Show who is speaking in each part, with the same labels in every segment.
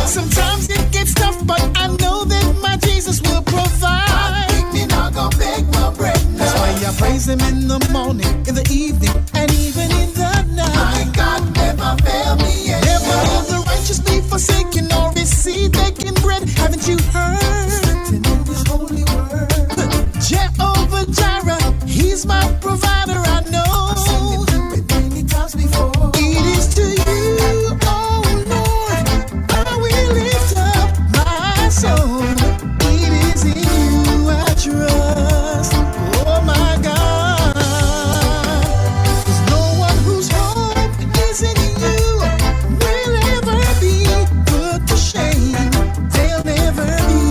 Speaker 1: Sometimes it gets tough, but I know that my Jesus will provide.
Speaker 2: Me not gonna beg no bread.
Speaker 1: That's why I praise him in the morning, in the evening, and even in the night.
Speaker 2: My God never fail me yet.
Speaker 1: Never will the righteous be forsaken or receive begging bread. Haven't you heard?
Speaker 2: In His holy word.
Speaker 1: Jehovah Jireh, he's my provider, I know.
Speaker 2: It many times before.
Speaker 1: It is to you, oh Lord, I will lift up my soul. It is in you I trust, oh my God. There's no one whose hope is in you will ever be put to shame. They'll never be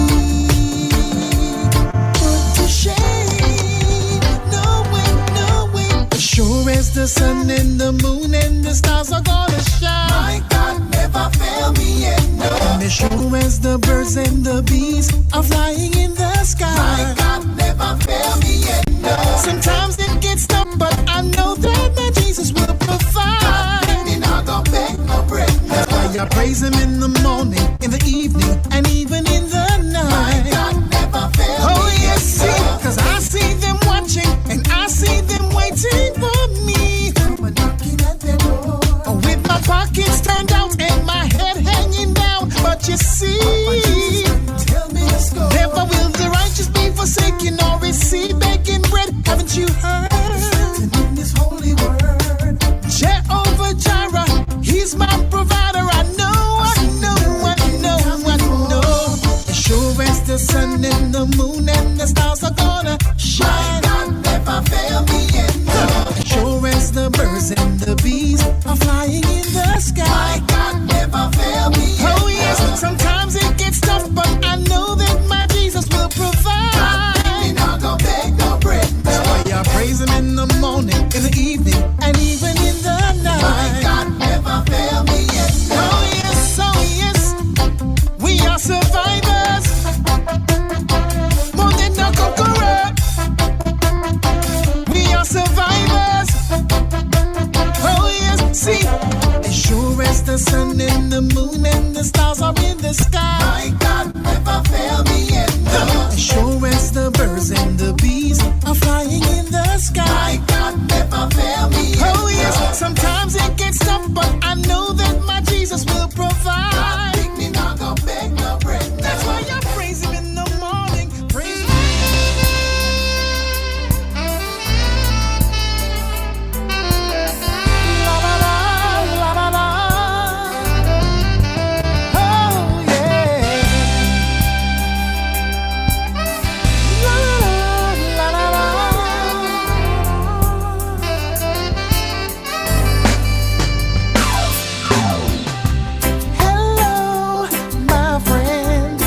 Speaker 1: put to shame. No way, no way. As sure as the sun and the moon and the stars are gonna shine.
Speaker 2: My God never fail me yet. No.
Speaker 1: And as sure as the birds and the bees are flying in the
Speaker 2: My
Speaker 1: sky.
Speaker 2: God never fail me yet. No.
Speaker 1: Sometimes it gets tough, but I know that my Jesus will provide.
Speaker 2: Me not gonna beg no bread.
Speaker 1: That's why I praise him in the morning, in the evening, and even in the
Speaker 2: My
Speaker 1: night.
Speaker 2: God never fail me.
Speaker 1: Oh yes, see,
Speaker 2: yet.
Speaker 1: cause I see them watching and I see them waiting for me.
Speaker 2: We're knocking at their door.
Speaker 1: With my pockets turned out and my head hanging down. But you see,
Speaker 2: Tell me the score.
Speaker 1: never will the righteous be forsaken or receive begging bread. Haven't you heard?
Speaker 2: In His holy word.
Speaker 1: Jehovah Jireh, he's my provider. I know, I know, I know, I know. As sure as the sun and the moon and the stars are gonna
Speaker 2: My
Speaker 1: shine.
Speaker 2: God never fail me yet. No.
Speaker 1: As sure as the birds and the bees are flying in the
Speaker 2: My
Speaker 1: sky.
Speaker 2: God never fail me yet.
Speaker 1: Oh yes, sometimes it gets tough, but I know that my Jesus will
Speaker 2: Me
Speaker 1: provide.
Speaker 2: not gonna beg no bread.
Speaker 1: That's why I praise him in the morning, in the evening, and even in the
Speaker 2: My
Speaker 1: night.
Speaker 2: God never fail me yet.
Speaker 1: Oh yes, we are survivors, more than a conqueror. We are survivors. Oh yes, see, as sure as the sun and the moon and the stars are in the sky.
Speaker 2: My God never fail me yet. No.
Speaker 1: As sure as the birds and the bees are flying in the sky.
Speaker 2: My God never fail me yet.
Speaker 1: Oh yes, sometimes it gets tough, but I know that my Jesus will provide.
Speaker 2: Me not gonna beg no bread.
Speaker 1: That's why I praise him in the morning. Praise him. La la la, la la la. Oh yeah. La la la, la la Hello, my friend.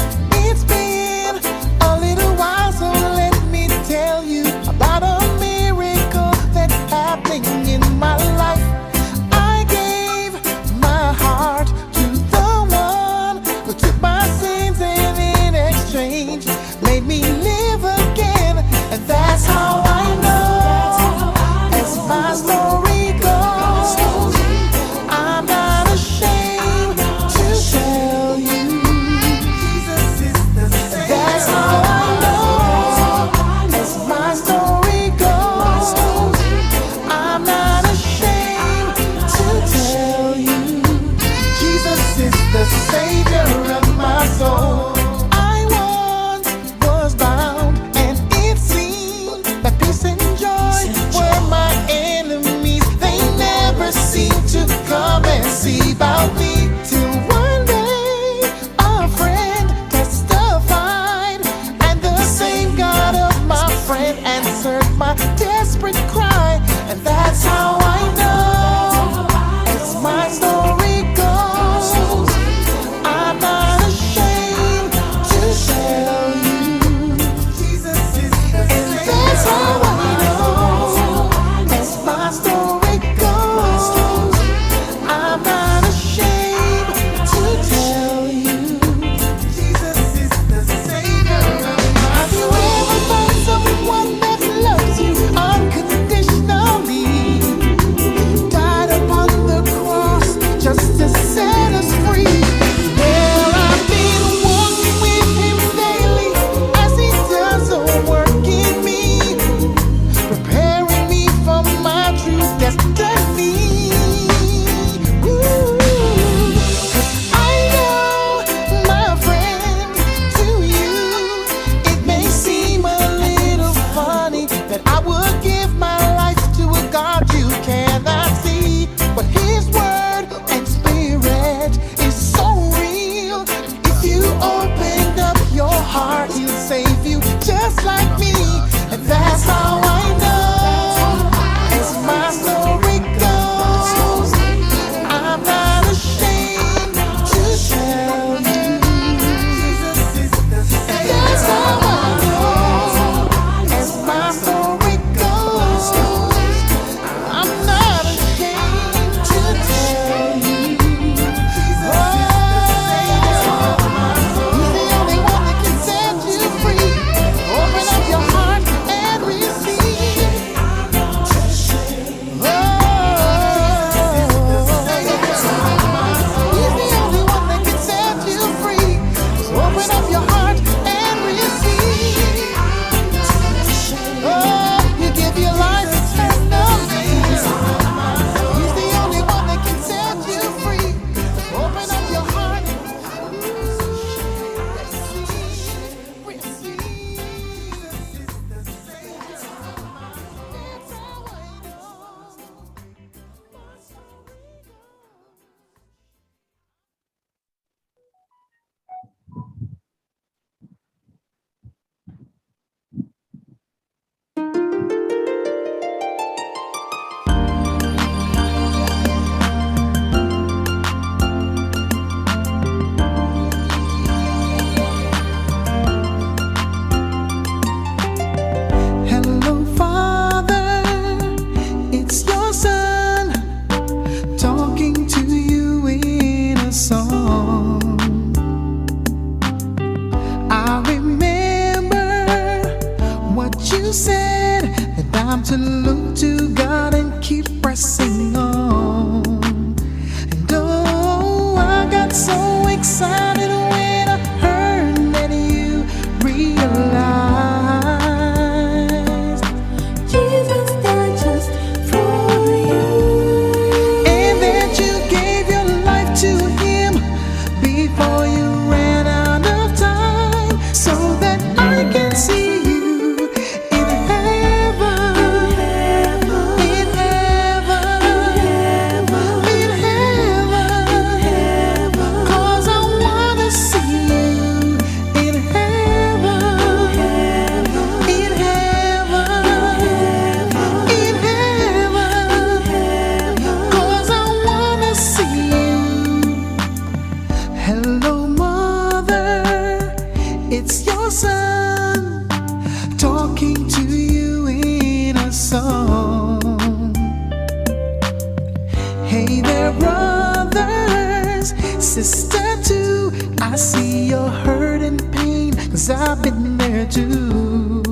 Speaker 1: Hey there, brothers, sister too. I see your hurt and pain, cause I've been there too.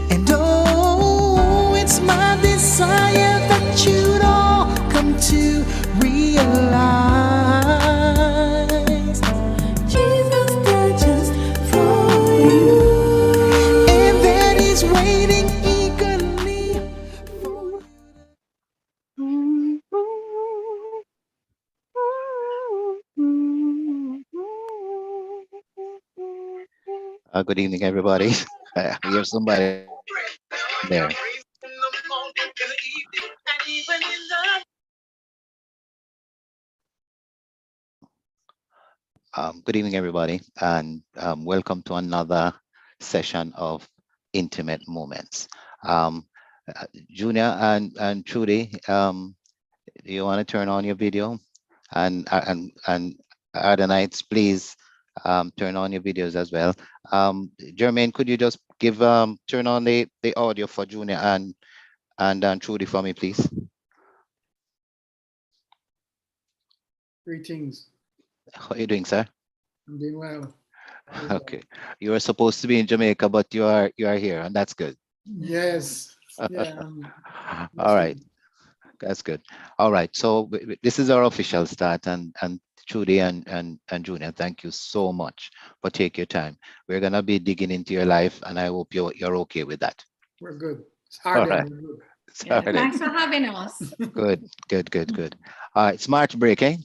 Speaker 1: And oh, it's my desire that you'd all come to realize Jesus died just for you, and that He's waiting eagerly for
Speaker 3: Good evening, everybody. I hear somebody there. Good evening, everybody, and welcome to another session of Intimate Moments. Um, Junior and Trudy, do you want to turn on your video? And Ardenites, please turn on your videos as well. Jermaine, could you just give turn on the audio for Junior and Trudy for me, please?
Speaker 4: Greetings.
Speaker 3: How are you doing, sir?
Speaker 4: I'm doing well.
Speaker 3: Okay, you were supposed to be in Jamaica, but you are here, and that's good.
Speaker 4: Yes. Yeah.
Speaker 3: All
Speaker 4: That's
Speaker 3: right,
Speaker 4: good.
Speaker 3: that's good. All right, so this is our official start, and Trudy and Junior, thank you so much for taking your time. We're gonna be digging into your life, and I hope you're okay with that.
Speaker 4: We're good. It's
Speaker 3: All
Speaker 4: Ardenne.
Speaker 3: right,
Speaker 4: We're good.
Speaker 5: Yeah,
Speaker 3: started.
Speaker 5: thanks for having us.
Speaker 3: Good, good, good, good. All right, it's March break, eh?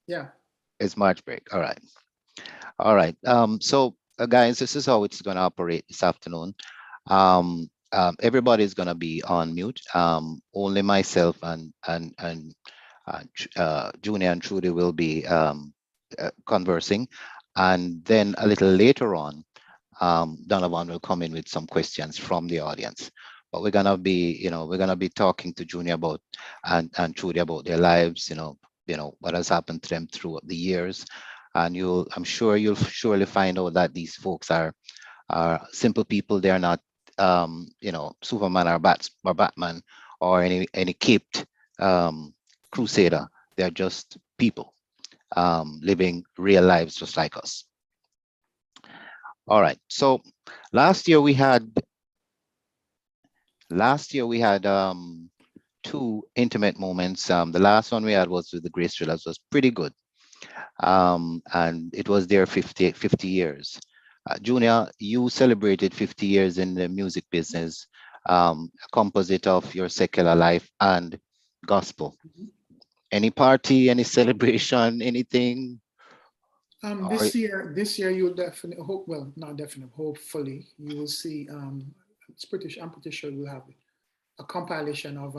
Speaker 4: Yeah.
Speaker 3: It's March break. All right. All right. So guys, this is how it's gonna operate this afternoon. Everybody's gonna be on mute. Only myself and Junior and Trudy will be conversing, and then a little later on, Donovan will come in with some questions from the audience. But we're gonna be talking to Junior about and Trudy about their lives, what has happened to them throughout the years, and I'm sure you'll surely find out that these folks are simple people. They're not, Superman or Batman or any caped crusader. They're just people living real lives just like us. All right. So last year we had two intimate moments. The last one we had was with the Grace Drillers, was pretty good. And it was their 50 years. Junior, you celebrated 50 years in the music business, a composite of your secular life and gospel. Any party, any celebration, anything? Or,
Speaker 4: This year you'll definitely hope, well, not definitely, hopefully you will see I'm pretty sure we'll have a compilation of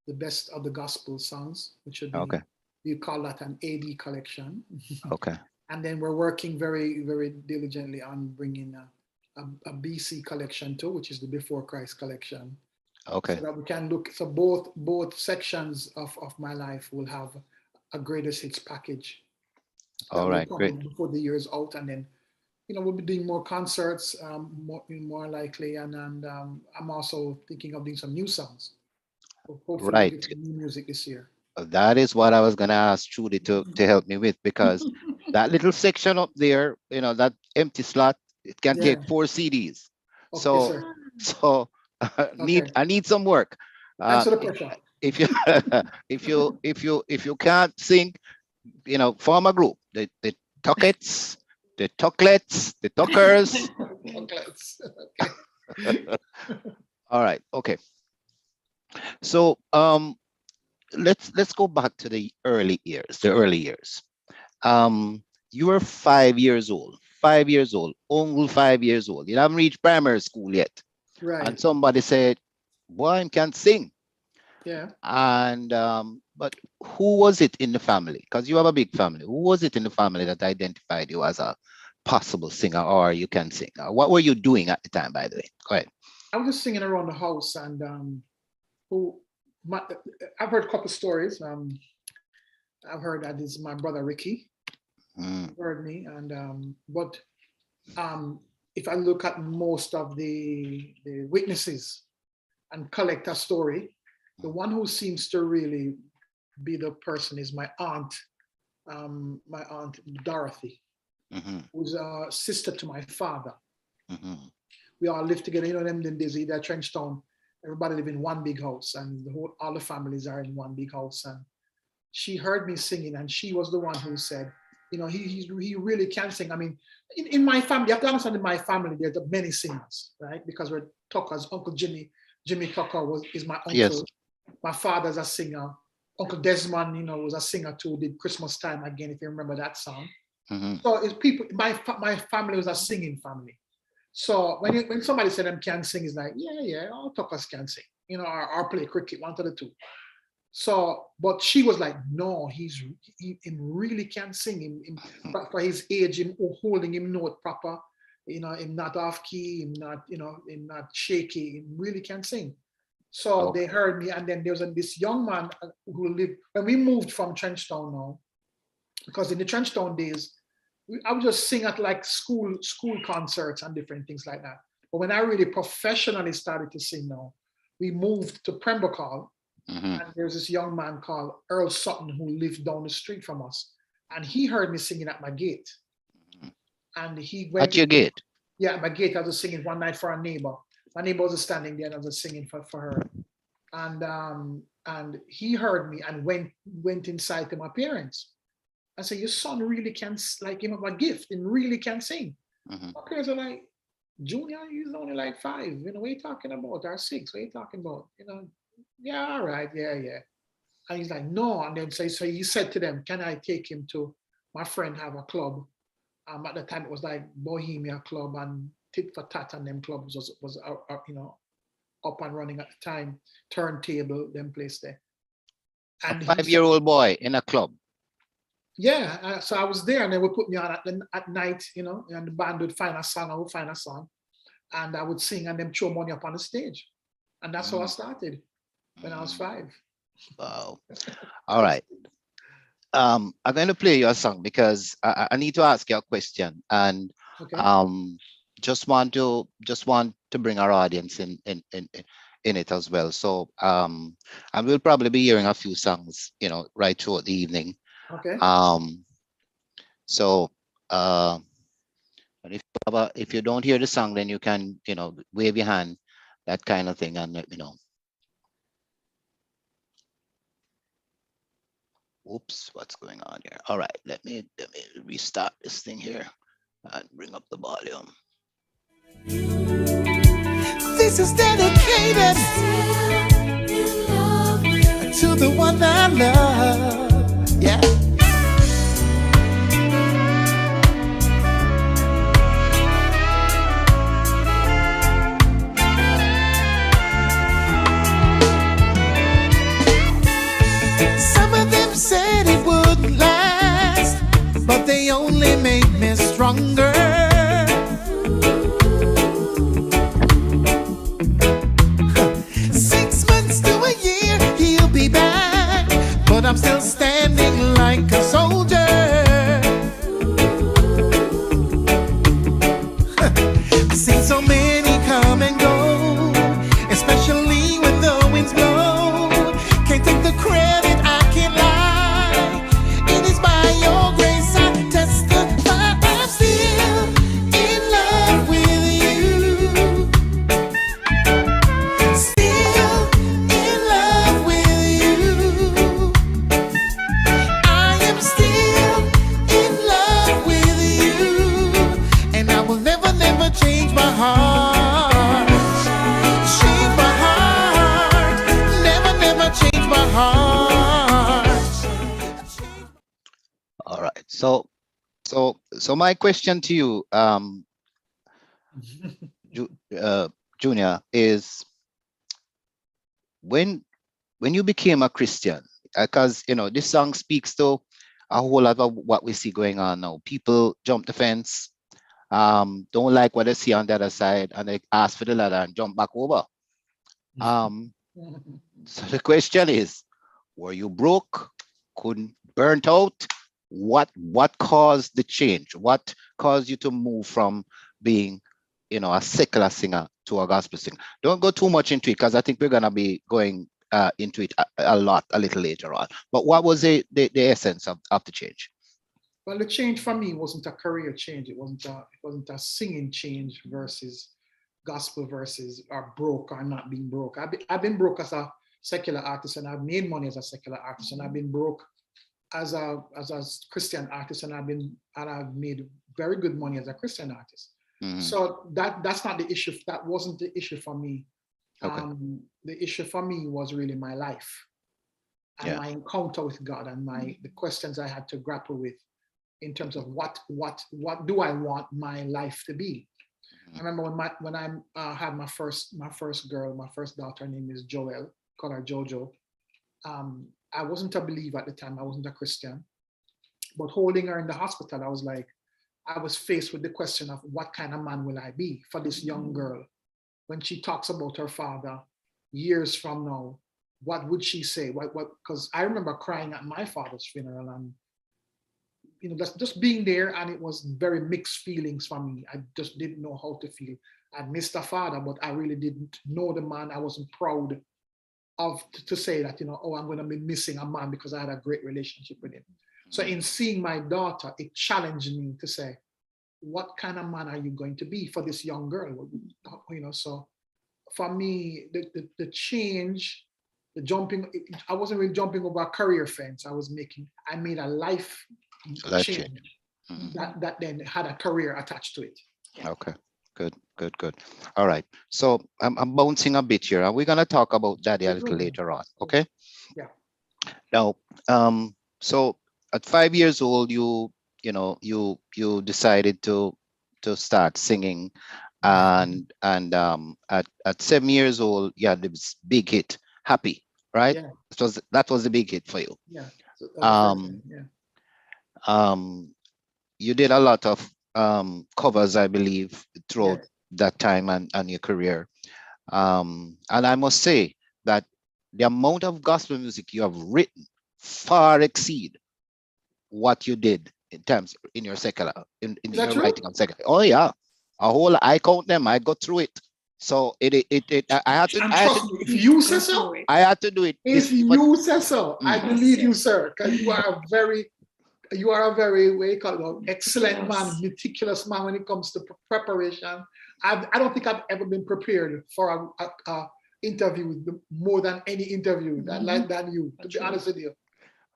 Speaker 4: the best of the gospel songs, which would be,
Speaker 3: okay,
Speaker 4: we call that an AD collection.
Speaker 3: okay,
Speaker 4: And then we're working very, very diligently on bringing a BC collection too, which is the Before Christ collection,
Speaker 3: okay.
Speaker 4: so that we can look. So both sections of my life will have a greatest hits package that
Speaker 3: All
Speaker 4: will
Speaker 3: right, great.
Speaker 4: come before the year is out, and then we'll be doing more concerts, more likely, and I'm also thinking of doing some new songs. So hopefully, we'll
Speaker 3: Right.
Speaker 4: get some new music this year.
Speaker 3: That is what I was gonna ask Trudy to help me with, because that little section up there, that empty slot, it can
Speaker 4: Yeah.
Speaker 3: take 4 CDs.
Speaker 4: Okay,
Speaker 3: So
Speaker 4: sir.
Speaker 3: so
Speaker 4: Okay.
Speaker 3: I need some work.
Speaker 4: Thanks
Speaker 3: Uh,
Speaker 4: for the pressure.
Speaker 3: if you if you can't sing, form a group. The Tuckets, the Tucklets, the Tuckers.
Speaker 4: Okay.
Speaker 3: All right, okay. So let's go back to the early years. You were 5 years old. 5 years old, only 5 years old. You haven't reached primary school yet. And
Speaker 4: Right.
Speaker 3: somebody said, boy, I can't sing.
Speaker 4: Yeah.
Speaker 3: And but who was it in the family? Because you have a big family. Who was it in the family that identified you as a possible singer, or you can sing? What were you doing at the time, by the way? Go ahead.
Speaker 4: I was just singing around the house, and who my, I've heard a couple stories. I've heard that is my brother Ricky
Speaker 3: Mm,
Speaker 4: heard me, and but if I look at most of the witnesses and collect a story, The one who seems to really be the person is my aunt Dorothy,
Speaker 3: Mm-hmm.
Speaker 4: who's a sister to my father.
Speaker 3: Mm-hmm.
Speaker 4: We all live together. You know, them days, either Trenchtown, everybody live in one big house, and all the families are in one big house. And she heard me singing, and she was the one who said, you know, he really can sing. I mean, in my family, you have to understand, in my family, there are many singers, right? Because we're Tuckers. Uncle Jimmy Tucker is my
Speaker 3: Yes.
Speaker 4: uncle. My father's a singer. Uncle Desmond, you know, was a singer too. Did Christmas Time Again, if you remember that song.
Speaker 3: Mm-hmm.
Speaker 4: So it's people. My family was a singing family. So when somebody said them can sing, it's like, yeah, all Tuckers can sing, you know, or play cricket, one of the two. So, but she was like, no, he really can sing. For his age, him holding him note proper, you know, him not off key, him not, you know, him not shaky, he really can sing. So they
Speaker 3: Okay.
Speaker 4: heard me, and then there was this young man who lived when we moved from Trenchtown now, because in the Trenchtown days, I would just sing at like school concerts and different things like that. But when I really professionally started to sing now, we moved to Pembroke Hall,
Speaker 3: Mm-hmm.
Speaker 4: and there's this young man called Earl Sutton who lived down the street from us, and he heard me singing at my gate, and he went
Speaker 3: At your
Speaker 4: into,
Speaker 3: gate.
Speaker 4: yeah, at my gate. I was singing one night for a neighbor. My neighbor was standing there, and I was singing for her, and he heard me and went inside to my parents. I said, your son really can, like, him have a gift and really can sing.
Speaker 3: Mm-hmm.
Speaker 4: My parents are like, Junior, he's only like 5. You know, what are you talking about? Or 6, what are you talking about? You know, yeah, all right, yeah. And he's like, no. And then so he said to them, can I take him to my friend have a club? At the time it was like Bohemia Club and Tit for Tat and them clubs was you know, up and running at the time. Turntable, them place there.
Speaker 3: A
Speaker 4: And he said,
Speaker 3: 5-year-old boy in a club.
Speaker 4: yeah. So I was there, and they would put me on at night, you know, and the band would find a song, I would find a song, and I would sing, and them throw money up on the stage. And that's how I started when I was 5.
Speaker 3: Wow. All right. I'm going to play you a song because I need to ask you a question, and
Speaker 4: Okay.
Speaker 3: just want to bring our audience in it as well. So and we'll probably be hearing a few songs, you know, right throughout the evening.
Speaker 4: Okay.
Speaker 3: So and if you don't hear the song, then you can, you know, wave your hand, that kind of thing, and let me know. Oops, what's going on here? All right, let me restart this thing here and bring up the volume.
Speaker 1: This is dedicated to the one I love. Yeah. Some of them said it wouldn't last, but they only made me stronger. 6 months to a year, he'll be back, but I'm still standing like a soldier. Seen so many come and go, especially when the winds blow. Can't take the credit, I can't lie. It is by your grace I testify. I'm still in love with you. Still in love with you. I am still in love with you, and I will never, never change my heart. Change my heart. Never, never change my heart.
Speaker 3: All right. So my question to you, Junior, is when you became a Christian, because you know this song speaks to a whole lot of what we see going on now. People jump the fence, don't like what they see on the other side, and they ask for the ladder and jump back over. So the question is, were you broke, couldn't, burnt out? What caused the change? What caused you to move from being, you know, a secular singer to a gospel singer? Don't go too much into it, because I think we're gonna be going into it a lot a little later on. But what was the essence of the change?
Speaker 4: Well, the change for me wasn't a career change. It wasn't a singing change versus gospel versus or broke or not being broke. I've been broke as a secular artist, and I've made money as a secular artist, and I've been broke as a Christian artist, and I've made very good money as a Christian artist.
Speaker 3: Mhm.
Speaker 4: So that's not the issue. That wasn't the issue for me.
Speaker 3: Okay.
Speaker 4: The issue for me was really my life and
Speaker 3: Yeah.
Speaker 4: my encounter with God and the questions I had to grapple with in terms of what do I want my life to be. I remember when I had my first girl, my first daughter. Her name is Joelle. Call her Jojo. I wasn't a believer at the time. I wasn't a Christian, but holding her in the hospital, I was faced with the question of what kind of man will I be for this young girl when she talks about her father years from now. What would she say? What? Because I remember crying at my father's funeral, and just being there, and it was very mixed feelings for me. I just didn't know how to feel. I missed a father, but I really didn't know the man. I wasn't proud of to say that, oh, I'm going to be missing a man because I had a great relationship with him. So in seeing my daughter, it challenged me to say, what kind of man are you going to be for this young girl? So for me, the change, the jumping, I wasn't really jumping over a career fence. I made a life
Speaker 3: Life
Speaker 4: change
Speaker 3: change. Mhm.
Speaker 4: that then had a career attached to it.
Speaker 3: Okay. Good. All right. So I'm bouncing a bit here, and we're gonna talk about daddy a little later on. Okay.
Speaker 4: Yeah.
Speaker 3: Now, so at 5 years old, you decided to start singing, and at 7 years old, you had this big hit, Happy, right?
Speaker 4: Yeah.
Speaker 3: That was the big hit for you.
Speaker 4: Yeah. So that was the first
Speaker 3: Um,
Speaker 4: time. Yeah.
Speaker 3: um, you did a lot of covers, I believe, throughout
Speaker 4: Yes.
Speaker 3: that time and your career. And I must say that the amount of gospel music you have written far exceed what you did in your secular, in
Speaker 4: Is that
Speaker 3: your
Speaker 4: true?
Speaker 3: writing on secular. Oh yeah, I count them. I go through it. So I had to
Speaker 4: And
Speaker 3: I had to
Speaker 4: trust me, if you say so,
Speaker 3: I had to do it
Speaker 4: if
Speaker 3: this, but
Speaker 4: you say so, I
Speaker 3: mm,
Speaker 4: believe you, sir, because you are a very what you call it, excellent man, meticulous man when it comes to preparation. I don't think I've ever been prepared for a interview more than any interview than you, to be honest with you.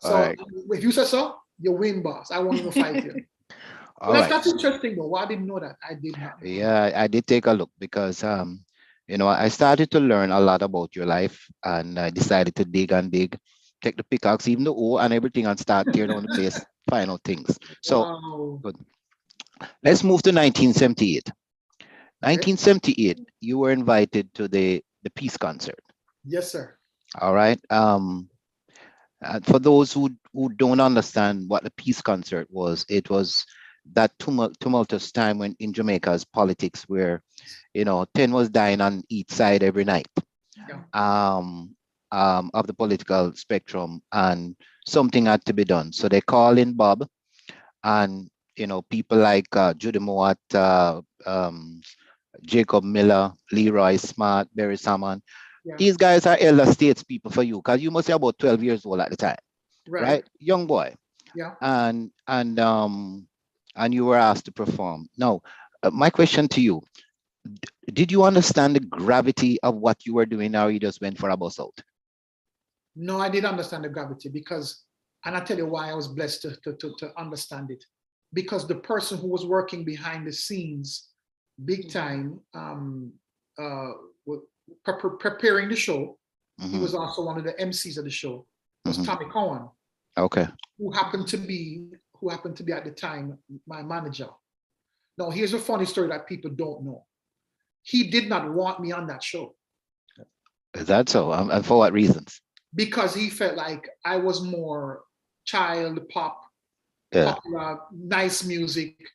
Speaker 3: all
Speaker 4: So
Speaker 3: right,
Speaker 4: if you say so, you win, boss. I won't even fight you. But
Speaker 3: all
Speaker 4: that's
Speaker 3: right.
Speaker 4: that's interesting though. Well, I didn't know that. I did not know that.
Speaker 3: Yeah, I did take a look because I started to learn a lot about your life, and I decided to dig and dig, take the pickaxe, even the O and everything, and start tear down the place, find out things. So
Speaker 4: Wow.
Speaker 3: good. Let's move to 1978.
Speaker 4: Okay.
Speaker 3: 1978, you were invited to the Peace Concert.
Speaker 4: Yes, sir.
Speaker 3: All right. For those who don't understand what the Peace Concert was, it was that tumultuous time when in Jamaica's politics where 10 was dying on each side every night
Speaker 4: Yeah.
Speaker 3: of the political spectrum, and something had to be done. So they call in Bob, and people like Judy Mowat, Jacob Miller, Leroy Smart, Barry Salmon.
Speaker 4: Yeah.
Speaker 3: These guys are elder statespeople for you, because you must be about 12 years old at the time,
Speaker 4: Right.
Speaker 3: right? Young boy.
Speaker 4: Yeah.
Speaker 3: And you were asked to perform. Now, my question to you, did you understand the gravity of what you were doing, or you just went for a bus out?
Speaker 4: No, I did understand the gravity and I tell you why I was blessed to understand it. Because the person who was working behind the scenes, big time, uh, preparing the show, he
Speaker 3: Mhm,
Speaker 4: was also one of the MCs of the show, was
Speaker 3: mhm.
Speaker 4: Tommy Cohen,
Speaker 3: Okay.
Speaker 4: who happened to be at the time my manager. Now, here's a funny story that people don't know. He did not want me on that show
Speaker 3: Is that so? And for what reasons?
Speaker 4: because he felt like I was more child pop,
Speaker 3: Yeah.
Speaker 4: popular, nice music,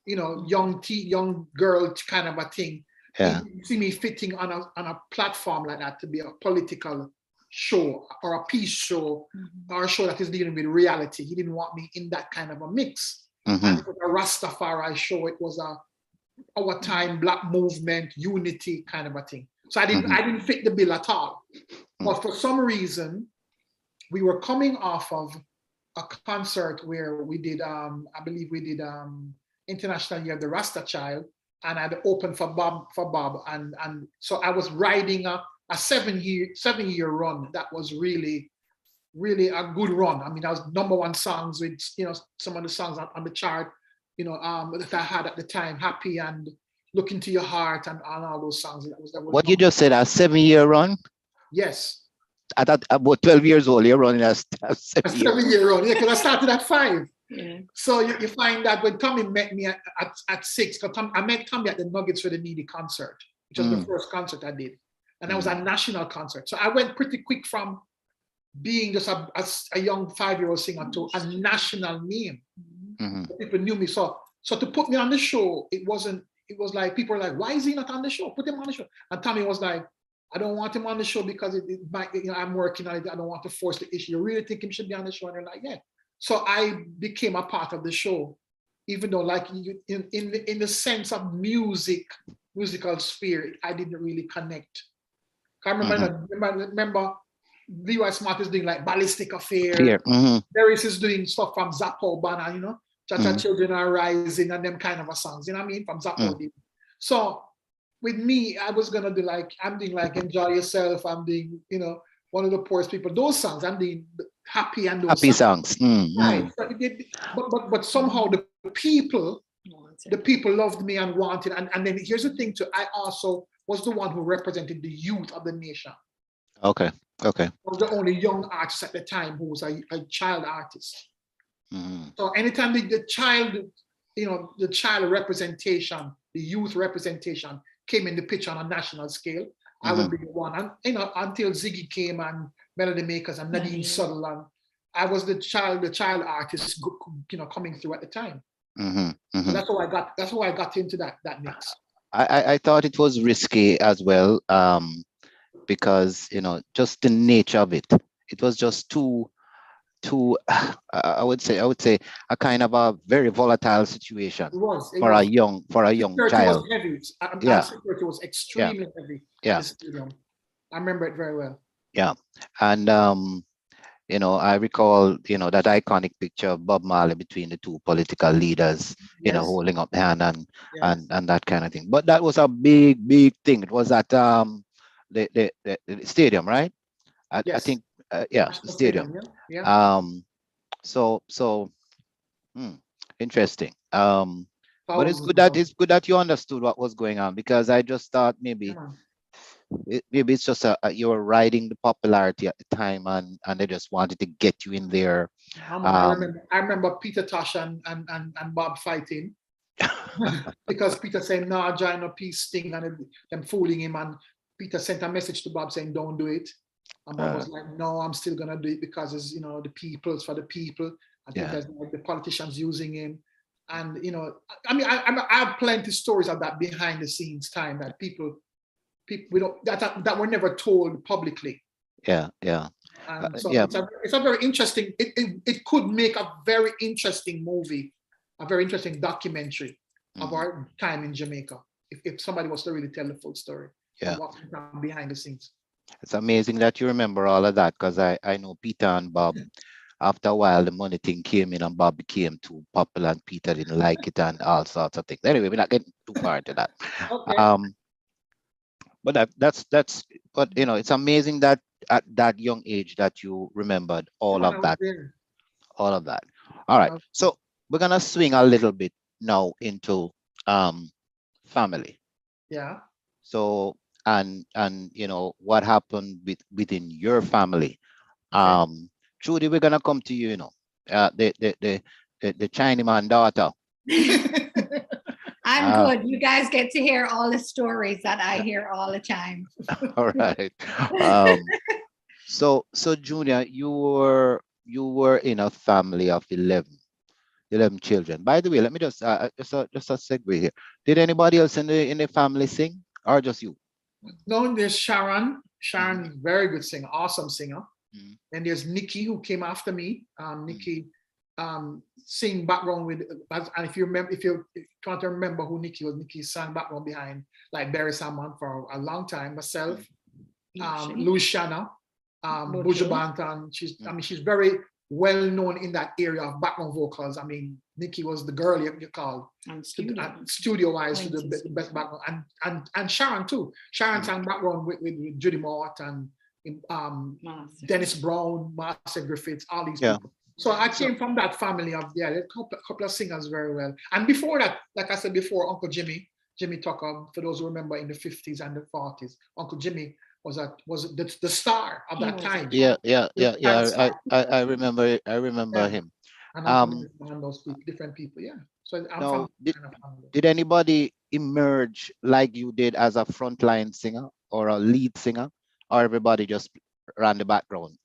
Speaker 4: young girl kind of a thing. He
Speaker 3: Yeah.
Speaker 4: didn't see me fitting on a platform like that to be a political show or a peace show or a show that is dealing with reality. He didn't want me in that kind of a mix. And
Speaker 3: Hmm.
Speaker 4: it was a Rastafari show. It was our time black movement unity kind of a thing. So I didn't
Speaker 3: Hmm.
Speaker 4: I didn't fit the bill at all. But for some reason, we were coming off of a concert where we did, I believe we did International Year of the Rasta Child, and I'd opened for Bob, and so I was riding a 7 year run that was really a good run. I mean, I was #1 songs with some of the songs on the chart, that I had at the time, Happy and Look Into Your Heart and all those songs. That was
Speaker 3: What you just said, a 7-year run?
Speaker 4: Yes.
Speaker 3: I thought about 12 years old, you're running a 7-year.
Speaker 4: 7-year run, yeah, because I started at 5. Yeah. So you find that when Tommy met me at 6, because I met Tommy at the Nuggets for the Needy concert, which was the first concert I did. And that was a national concert. So I went pretty quick from being just a young 5-year-old singer to a national name. People knew me. So to put me on the show, it was like, people were like, why is he not on the show? Put him on the show. And Tommy was like, I don't want him on the show because it might, I'm working on it. I don't want to force the issue. You really think him should be on the show? And they're like, yeah. So I became a part of the show, even though, like, in the sense of musical sphere, I didn't really connect. I remember Leroy Smart is doing like Ballistic Affair. Darius is doing stuff from Zappo Banner, Cha-Cha Children Are Rising and them kind of songs, you know what I mean, from Zappo. So with me, I was gonna do I'm doing Enjoy Yourself. I'm doing, One of the Poorest People. Those songs, I'm doing happy and those
Speaker 3: happy songs.
Speaker 4: Right. But somehow the people loved me and wanted. And then here's the thing too. I also was the one who represented the youth of the nation.
Speaker 3: Okay.
Speaker 4: I was the only young artist at the time who was a child artist. So anytime the child, the child representation, the youth representation came in the picture on a national scale, I would be the one. And until Ziggy came and Melody Makers and Nadine Suddle, and I was the child artist, coming through at the time. So that's how I got into that mix.
Speaker 3: I thought it was risky as well, because just the nature of it. It was just too. I would say a kind of a very volatile situation. It was a young child.
Speaker 4: Was heavy. Security was extremely heavy. Yeah. I remember it very well.
Speaker 3: Yeah, and I recall that iconic picture of Bob Marley between the two political leaders, holding up hand and that kind of thing. But that was a big thing. It was at the stadium, right? I think the stadium. Yeah. So interesting. But it's good that you understood what was going on, because I just thought maybe it's just you were riding the popularity at the time and they just wanted to get you in there.
Speaker 4: I remember Peter Tosh and Bob fighting because Peter said, no, join a peace thing, and them fooling him, and Peter sent a message to Bob saying, don't do it. And Bob was like, no, I'm still gonna do it because it's the people, it's for the people. I think there's the politicians using him. And I have plenty of stories of that behind the scenes time that people that were never told publicly.
Speaker 3: So
Speaker 4: it's a very interesting. It could make a very interesting movie, a very interesting documentary of our time in Jamaica if somebody was to really tell the full story. What went on behind the scenes.
Speaker 3: It's amazing that you remember all of that, because I know Peter and Bob. After a while, the money thing came in and Bob became too popular and Peter didn't like it and all sorts of things. Anyway, we're not getting too far into that. Okay. But that's but it's amazing that at that young age that you remembered all of that. All of that. All right. So we're gonna swing a little bit now into family.
Speaker 4: Yeah.
Speaker 3: So and what happened within your family. Trudy, we're gonna come to you. The Chinaman daughter.
Speaker 5: I'm good. You guys get to hear all the stories that I hear all the time.
Speaker 3: All right. So Junior, you were in a family of 11 children. By the way, let me just a segue here. Did anybody else in the family sing, or just you?
Speaker 4: No, there's Sharon. Sharon, very good singer, awesome singer. And there's Nikki, who came after me. Nikki sing background with, and if you want to remember who Nikki was, Nikki sang background behind like Barry Salmon for a long time. Myself, Luciana, Buju Banton. I mean, she's very well known in that area of background vocals. I mean, Nikki was the girl you called studio wise to the best background, and Sharon too. Sharon sang background with Judy Mott and Dennis Brown, Marcia Griffiths, all these people. So I came from that family of a couple of singers very well. And before that, like I said before, Uncle Jimmy Tucker, for those who remember in the 50s and the 40s, Uncle Jimmy was the star of that time.
Speaker 3: Yeah. I remember him.
Speaker 4: And those people, different people, yeah. So I'm
Speaker 3: Now,
Speaker 4: from that kind of family.
Speaker 3: did anybody emerge like you did as a frontline singer or a lead singer, or everybody just ran the background?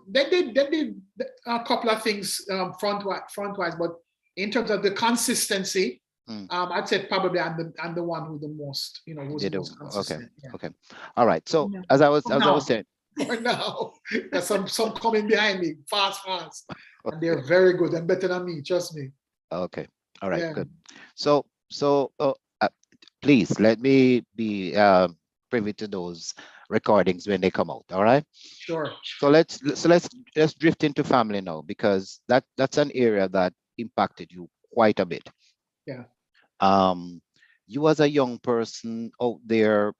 Speaker 4: They did a couple of things front-wise, but in terms of the consistency, I'd say probably I'm the one who the most, who's the most consistent.
Speaker 3: Okay. All right. So as I was saying.
Speaker 4: No, there's some coming behind me, fast, and they're very good and better than me. Trust me.
Speaker 3: Okay. All right. Good. So please let me be privy to those recordings when they come out. All right.
Speaker 4: Sure.
Speaker 3: So let's drift into family now, because that's an area that impacted you quite a bit.
Speaker 4: Yeah.
Speaker 3: You as a young person out there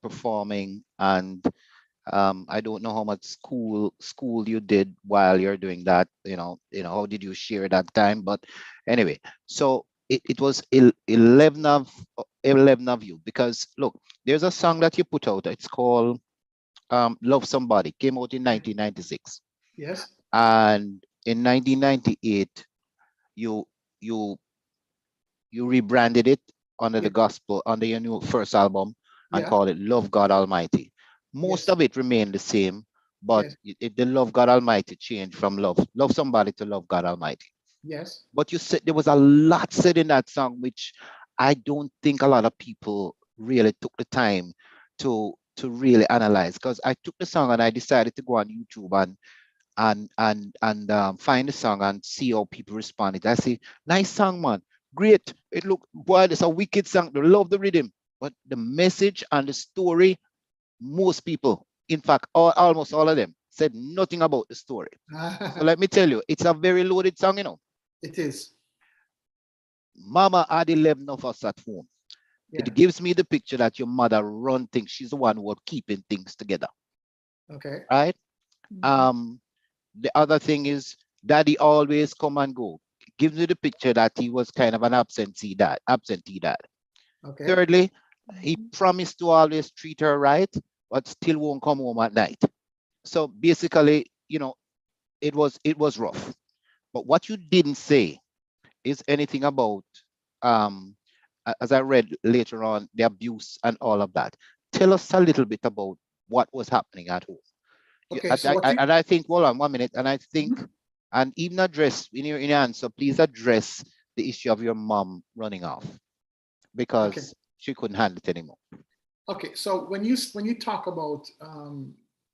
Speaker 3: performing, and I don't know how much school you did while you're doing that. How did you share that time? But anyway, so it was 11 of you, because look, there's a song that you put out. It's called Love Somebody. Came out in 1996.
Speaker 4: Yes.
Speaker 3: And in 1998, you rebranded it under the gospel, under your new first album, and called it Love God Almighty. Most of it remained the same, but the Love God Almighty changed from love somebody to Love God Almighty.
Speaker 4: Yes.
Speaker 3: But you said there was a lot said in that song, which I don't think a lot of people really took the time to really analyze. Because I took the song and I decided to go on YouTube and find the song and see how people responded. I say, nice song, man. Great. It look, boy, it's a wicked song. They love the rhythm. But the message and the story, most people, in fact, almost all of them, said nothing about the story. So let me tell you, it's a very loaded song,
Speaker 4: It is.
Speaker 3: Mama had 11 of us at home. Yeah. It gives me the picture that your mother run things. She's the one who was keeping things together.
Speaker 4: Okay.
Speaker 3: Right? The other thing is, Daddy always come and go. It gives me the picture that he was kind of an absentee dad.
Speaker 4: Okay.
Speaker 3: Thirdly, he promised to always treat her right, but still won't come home at night. So basically, it was rough. But what you didn't say is anything about, as I read later on, the abuse and all of that. Tell us a little bit about what was happening at home.
Speaker 4: Okay,
Speaker 3: I think, hold on 1 minute, and I think, and even address in your answer, please address the issue of your mom running off, because she couldn't handle it anymore.
Speaker 4: Okay, so when you talk about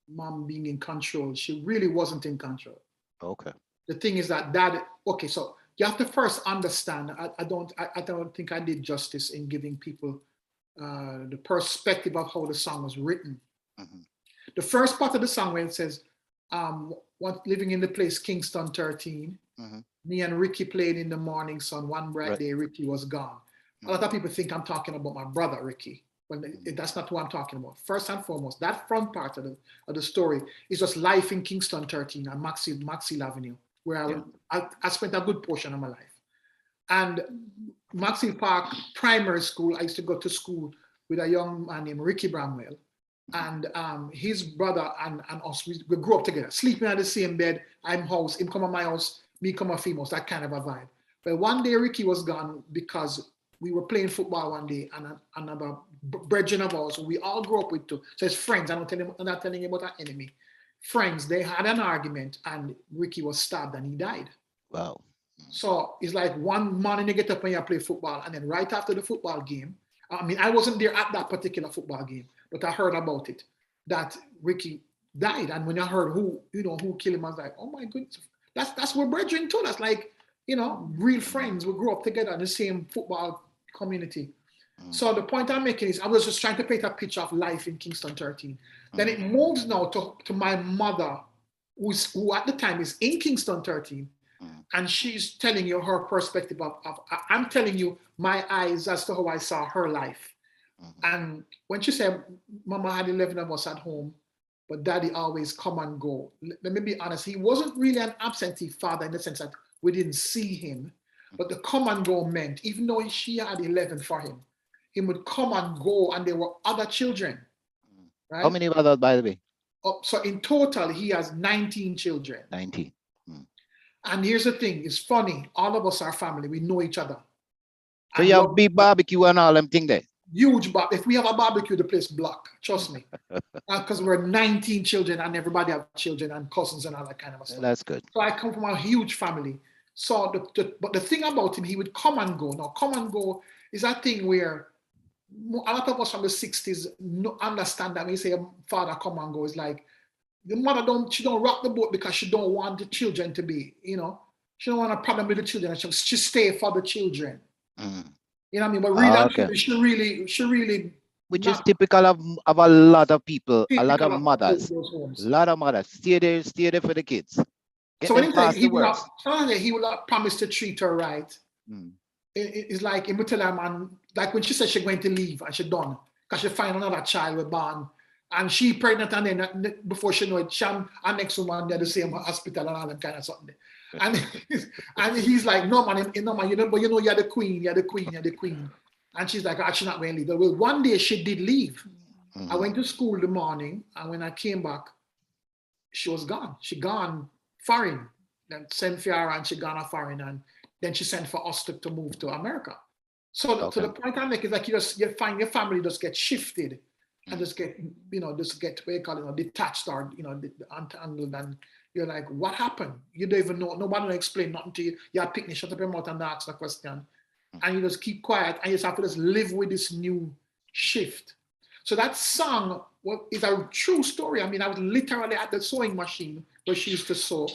Speaker 4: mom being in control, she really wasn't in control.
Speaker 3: Okay.
Speaker 4: The thing is that dad. Okay, so you have to first understand. I don't think I did justice in giving people the perspective of how the song was written. The first part of the song when it says, living in the place Kingston 13, me and Ricky played in the morning sun. One bright day, Ricky was gone. A lot of people think I'm talking about my brother, Ricky. Well, that's not what I'm talking about. First and foremost, that front part of the story is just life in Kingston 13 and Maxfield Avenue, where I spent a good portion of my life. And Maxfield Park Primary School, I used to go to school with a young man named Ricky Bramwell. And his brother and us, we grew up together, sleeping at the same bed. I'm house, him come at my house, me come at females, that kind of a vibe. But one day Ricky was gone because we were playing football one day, and another brethren of ours, we all grew up with too. So it's friends. I'm not telling him about our enemy. Friends, they had an argument, and Ricky was stabbed and he died.
Speaker 3: Wow.
Speaker 4: So it's like one morning you get up and you play football, and then right after the football game, I mean, I wasn't there at that particular football game, but I heard about it, that Ricky died. And when I heard who killed him, I was like, oh my goodness, that's what brethren too. That's like, real friends. We grew up together in the same football community. So the point I'm making is I was just trying to paint a picture of life in Kingston 13. Then it moves now to my mother, who at the time is in Kingston 13, and she's telling you her perspective I'm telling you my eyes as to how I saw her life. And when she said, Mama had 11 of us at home, but Daddy always come and go. Let me be honest, he wasn't really an absentee father in the sense that we didn't see him, but the come and go meant, even though she had 11 for him, he would come and go, and there were other children, right?
Speaker 3: How many brothers, by the way?
Speaker 4: So in total, he has 19 children.
Speaker 3: 19.
Speaker 4: And here's the thing, it's funny, all of us are family, we know each other.
Speaker 3: So you have big barbecue and all them thing there?
Speaker 4: Huge, but if we have a barbecue, the place block, trust me. Because we're 19 children and everybody have children and cousins and all that kind of stuff.
Speaker 3: That's good.
Speaker 4: So I come from a huge family. So, but the thing about him, he would come and go. Now, come and go is that thing where a lot of us from the 60s understand that when you say father come and go, it's like the mother she don't rock the boat because she don't want the children to be, she don't want a problem with the children. She stay for the children. You know what I mean? But really, she really.
Speaker 3: Which is typical of a lot of people, a lot of mothers. Stay there for the kids.
Speaker 4: So when he will not promise to treat her right. It's like he would tell her, man, like when she said she's going to leave and she done, because she find another child with born, and she pregnant, and then before she know it, she and next woman they're the same hospital and all that kind of something. And he's like, no man, but you're the queen, you're the queen. And she's like, she's not going to leave. Well, one day she did leave. I went to school in the morning, and when I came back, she was gone. She gone foreign. Then sent for her, and she gone foreign, and then she sent for us to move to America. So the point I make is like you find your family just get shifted and just get what you call it, detached or untangled, and you're like, what happened? You don't even know. Nobody will explain nothing to you. You're picnic, shut up your mouth and ask the question. And you just keep quiet, and you just have to just live with this new shift. So that song is a true story. I mean, I was literally at the sewing machine where she used to sew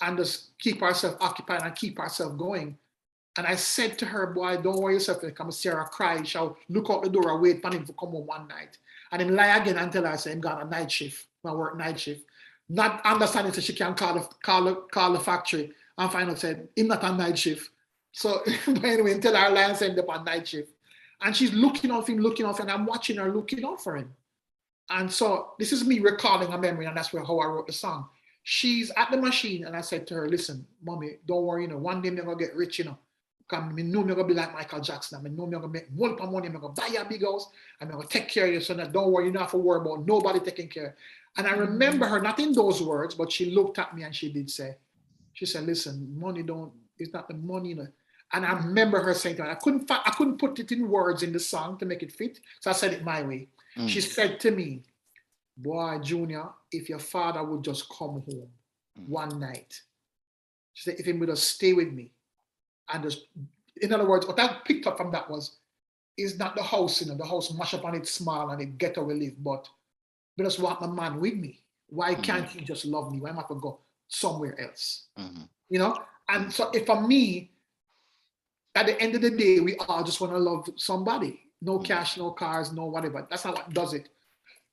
Speaker 4: and just keep herself occupied and keep herself going. And I said to her, boy, don't worry yourself. Come see her cry. She'll look out the door and wait for him to come home one night. And then lie again and tell her, I say, I'm going on a night shift. I work night shift. Not understanding that she can call the factory and find out, said, I'm not on night shift. So anyway, tell her lie and send up on night shift. And she's looking off him, and I'm watching her looking out for him. And so this is me recalling a memory, and that's how I wrote the song. She's at the machine, and I said to her, listen, mommy, don't worry, one day I'm going to get rich, Because I know I'm going to be like Michael Jackson. I know I'm going to make multiple money. I'm going to buy you a big house. I'm going to take care of you, so that don't worry, you don't have to worry about nobody taking care. And I remember her, not in those words, but she looked at me and she did say, she said, listen, it's not the money, And I remember her saying to her, I couldn't put it in words in the song to make it fit, so I said it my way. She said to me, boy, Junior, if your father would just come home one night, she said, if he would just stay with me, and just, in other words, what I picked up from that was, is not the house, the house mash up and it's small and it get where we live, but I just want my man with me. Why can't he just love me? Why am I have to go somewhere else? And so if for me, at the end of the day, we all just want to love somebody. No cash, no cars, no whatever. That's not what does it.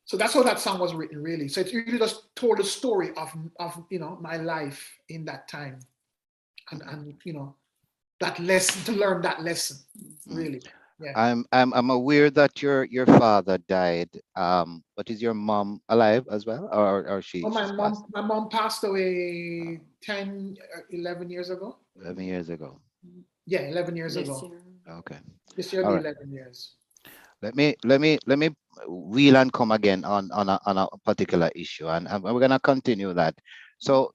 Speaker 4: So that's how that song was written, really. So it really just told the story of my life in that time, and that lesson, to learn that lesson, really. Yeah.
Speaker 3: I'm aware that your father died. But is your mom alive as well, or she?
Speaker 4: Oh, my mom passed away 11 years ago.
Speaker 3: 11 years ago.
Speaker 4: Yeah, 11 years
Speaker 5: This
Speaker 4: ago.
Speaker 5: year.
Speaker 3: Okay.
Speaker 4: This year will be 11 years.
Speaker 3: Let me wheel and come again on a particular issue, and we're gonna continue that. So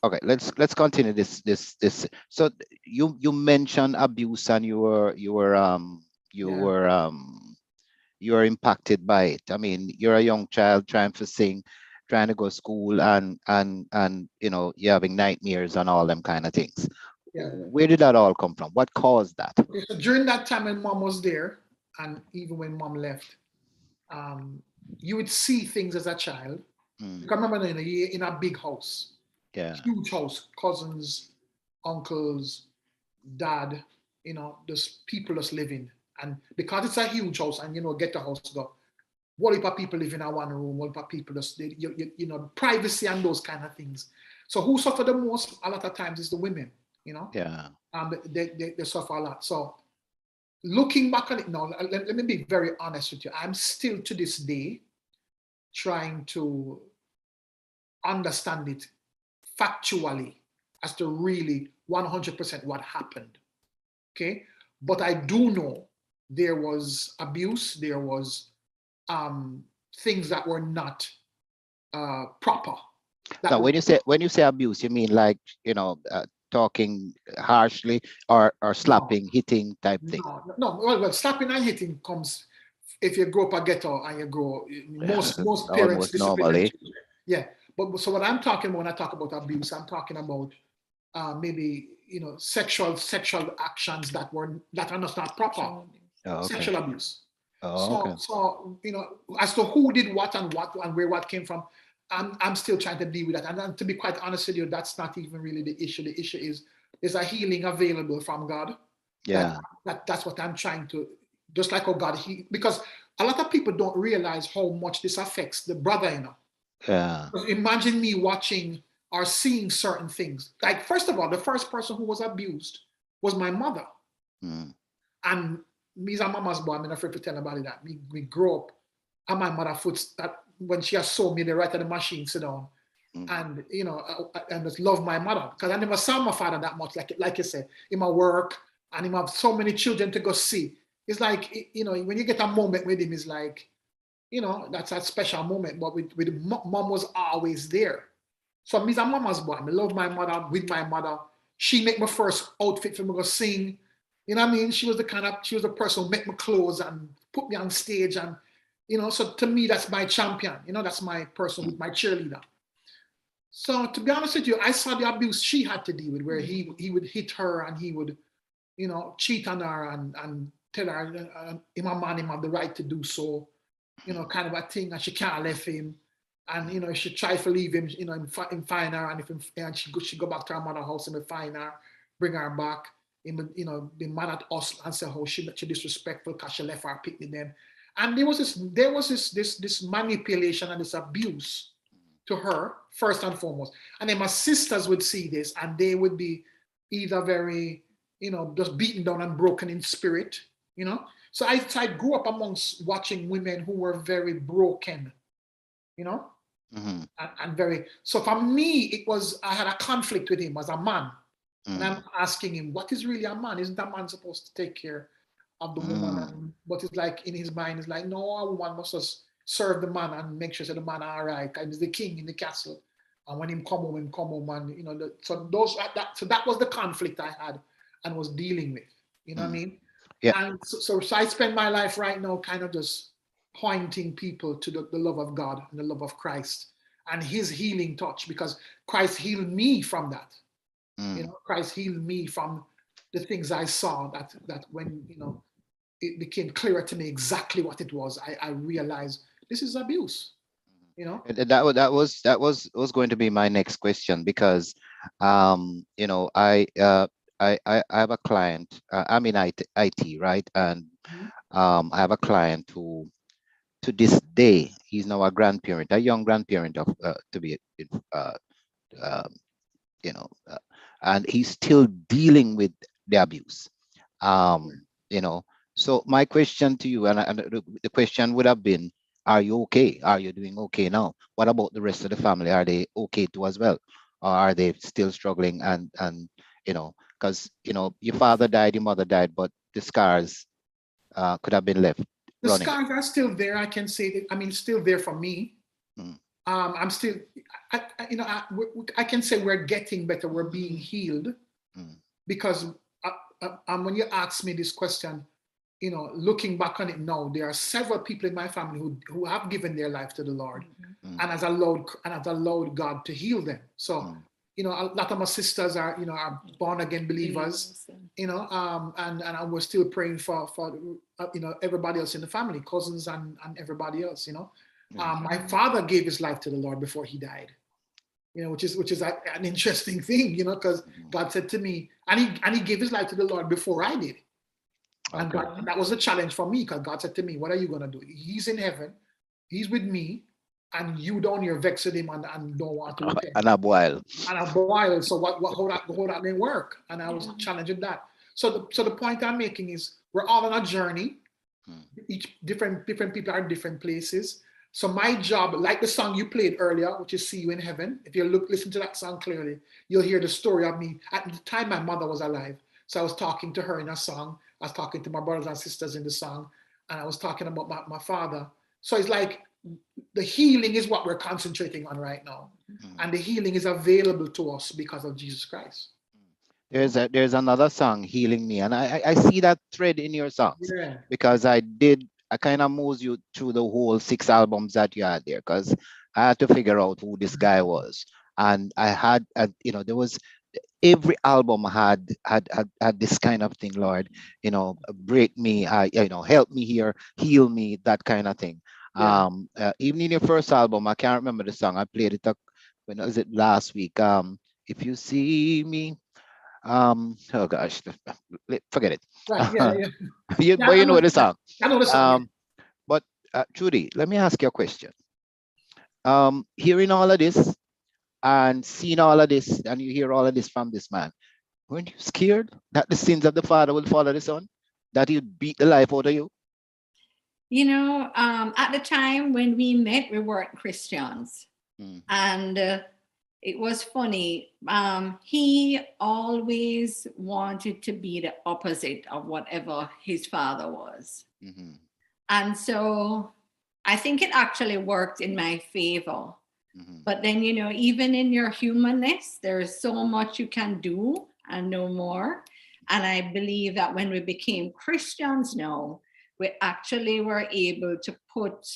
Speaker 3: okay, let's continue this. So you mentioned abuse, and you were impacted by it. I mean, you're a young child trying to sing, trying to go to school, and you're having nightmares and all them kind of things.
Speaker 4: Yeah.
Speaker 3: Where did that all come from? What caused that?
Speaker 4: Okay, so during that time when mom was there, and even when mom left, you would see things as a child. You can remember in a big house, huge house, cousins, uncles, dad, there's people just living. And because it's a huge house and, get the house go, what if people live in a one room, what if people just, privacy and those kind of things. So who suffer the most a lot of times is the women,
Speaker 3: Yeah.
Speaker 4: they suffer a lot. So looking back on it now, let me be very honest with you. I'm still to this day trying to understand it factually as to really 100% what happened. Okay. But I do know there was abuse, there was things that were not proper.
Speaker 3: Now, when you say abuse, you mean like, talking harshly or slapping, hitting type thing?
Speaker 4: No. Well, slapping and hitting comes if you grow up a ghetto and you grow. Most parents
Speaker 3: Almost
Speaker 4: discipline
Speaker 3: normally.
Speaker 4: their children. Yeah, but so what I'm talking about when I talk about abuse, I'm talking about maybe sexual actions that are not proper.
Speaker 3: Oh, okay.
Speaker 4: Sexual abuse.
Speaker 3: Oh, okay.
Speaker 4: So as to who did what and where what came from, I'm still trying to deal with that. And to be quite honest with you, that's not even really the issue. The issue is there's a healing available from God.
Speaker 3: Yeah.
Speaker 4: That's what I'm trying to, just like how God because a lot of people don't realize how much this affects the brother.
Speaker 3: Yeah.
Speaker 4: Imagine me watching or seeing certain things. Like, first of all, the first person who was abused was my mother.
Speaker 3: Mm.
Speaker 4: And me's a mama's boy, I'm not afraid to tell nobody that. We grew up at my mother's foot, that when she has saw me, they right at the machine, sit down. And and just love my mother. Because I never saw my father that much, like you said, in my work, and him have so many children to go see. It's like, when you get a moment with him, it's like, that's a special moment. But with mom was always there. So me's a mama's boy. I love my mother, with my mother. She make my first outfit for me to go sing. You know what I mean? She was the person who make my clothes and put me on stage. And, so to me, that's my champion. That's my person, my cheerleader. So to be honest with you, I saw the abuse she had to deal with, where he would hit her and he would, cheat on her and tell her, him a man, him have the right to do so, kind of a thing, and she can't leave him. And, she try to leave him, him find her, and she go back to her mother's house and we find her, bring her back. Him, be mad at us and say how she disrespectful because she left her pick with them. And there was this manipulation and this abuse to her, first and foremost. And then my sisters would see this and they would be either very, just beaten down and broken in spirit, So I grew up amongst watching women who were very broken,
Speaker 3: Mm-hmm.
Speaker 4: and very, so for me, I had a conflict with him as a man.
Speaker 3: Mm.
Speaker 4: And I'm asking him, what is really a man? Isn't a man supposed to take care of the woman? But it's like, in his mind, it's like, no, a woman must just serve the man and make sure that the man are all right. And he's the king in the castle. And when him come home, and so that was the conflict I had and was dealing with. You know what I mean?
Speaker 3: Yeah.
Speaker 4: And so I spend my life right now kind of just pointing people to the love of God and the love of Christ and his healing touch, because Christ healed me from that. Christ healed me from the things I saw that when, it became clearer to me exactly what it was, I realized this is abuse,
Speaker 3: And that was going to be my next question, because I have a client, I'm in IT, right? And I have a client who, to this day, he's now a grandparent, a young grandparent of to be and he's still dealing with the abuse. So my question to you, and the question would have been, are you okay? Are you doing okay now? What about the rest of the family? Are they okay too as well? Or are they still struggling? And because your father died, your mother died, but the scars could have been left
Speaker 4: the
Speaker 3: running.
Speaker 4: scars are still there. I can say that. I mean, still there for me. I'm still, I can say we're getting better. We're being healed, because when you ask me this question, looking back on it now, there are several people in my family who have given their life to the Lord, and has allowed God to heal them. So, a lot of my sisters are born again believers, and we're still praying for everybody else in the family, cousins and everybody else, My father gave his life to the Lord before he died, which is an interesting thing, because God said to me, and he gave his life to the Lord before I did. And
Speaker 3: Okay.
Speaker 4: God, that was a challenge for me, because God said to me, what are you going to do? He's in heaven, he's with me, and you down here vexed him and don't want to repent.
Speaker 3: And a while.
Speaker 4: And a while, so how that didn't work? And I was challenging that. So the point I'm making is we're all on a journey. Each different people are in different places. So my job, like the song you played earlier, which is "See You in Heaven," if you listen to that song clearly, you'll hear the story of me. At the time, my mother was alive, so I was talking to her in a song. I was talking to my brothers and sisters in the song, and I was talking about my father. So it's like the healing is what we're concentrating on right now, and the healing is available to us because of Jesus Christ.
Speaker 3: There's another song, "Healing Me," and I see that thread in your songs, because I kind of moved you through the whole 6 albums that you had there, because I had to figure out who this guy was, and I had there was every album had this kind of thing, Lord, break me, help me here, heal me, that kind of thing. Even in your first album, I can't remember the song, I played it when was it last week, "If You See Me." Oh gosh, forget it.
Speaker 4: Right, yeah.
Speaker 3: But you know the song.
Speaker 4: I know the song.
Speaker 3: But Trudy, let me ask you a question. Hearing all of this and seeing all of this, and you hear all of this from this man, weren't you scared that the sins of the father will follow the son, that he'd beat the life out of you?
Speaker 5: At the time when we met, we weren't Christians. And it was funny. He always wanted to be the opposite of whatever his father was. And so I think it actually worked in my favor. But then, even in your humanness, there is so much you can do and no more. And I believe that when we became Christians now, we actually were able to put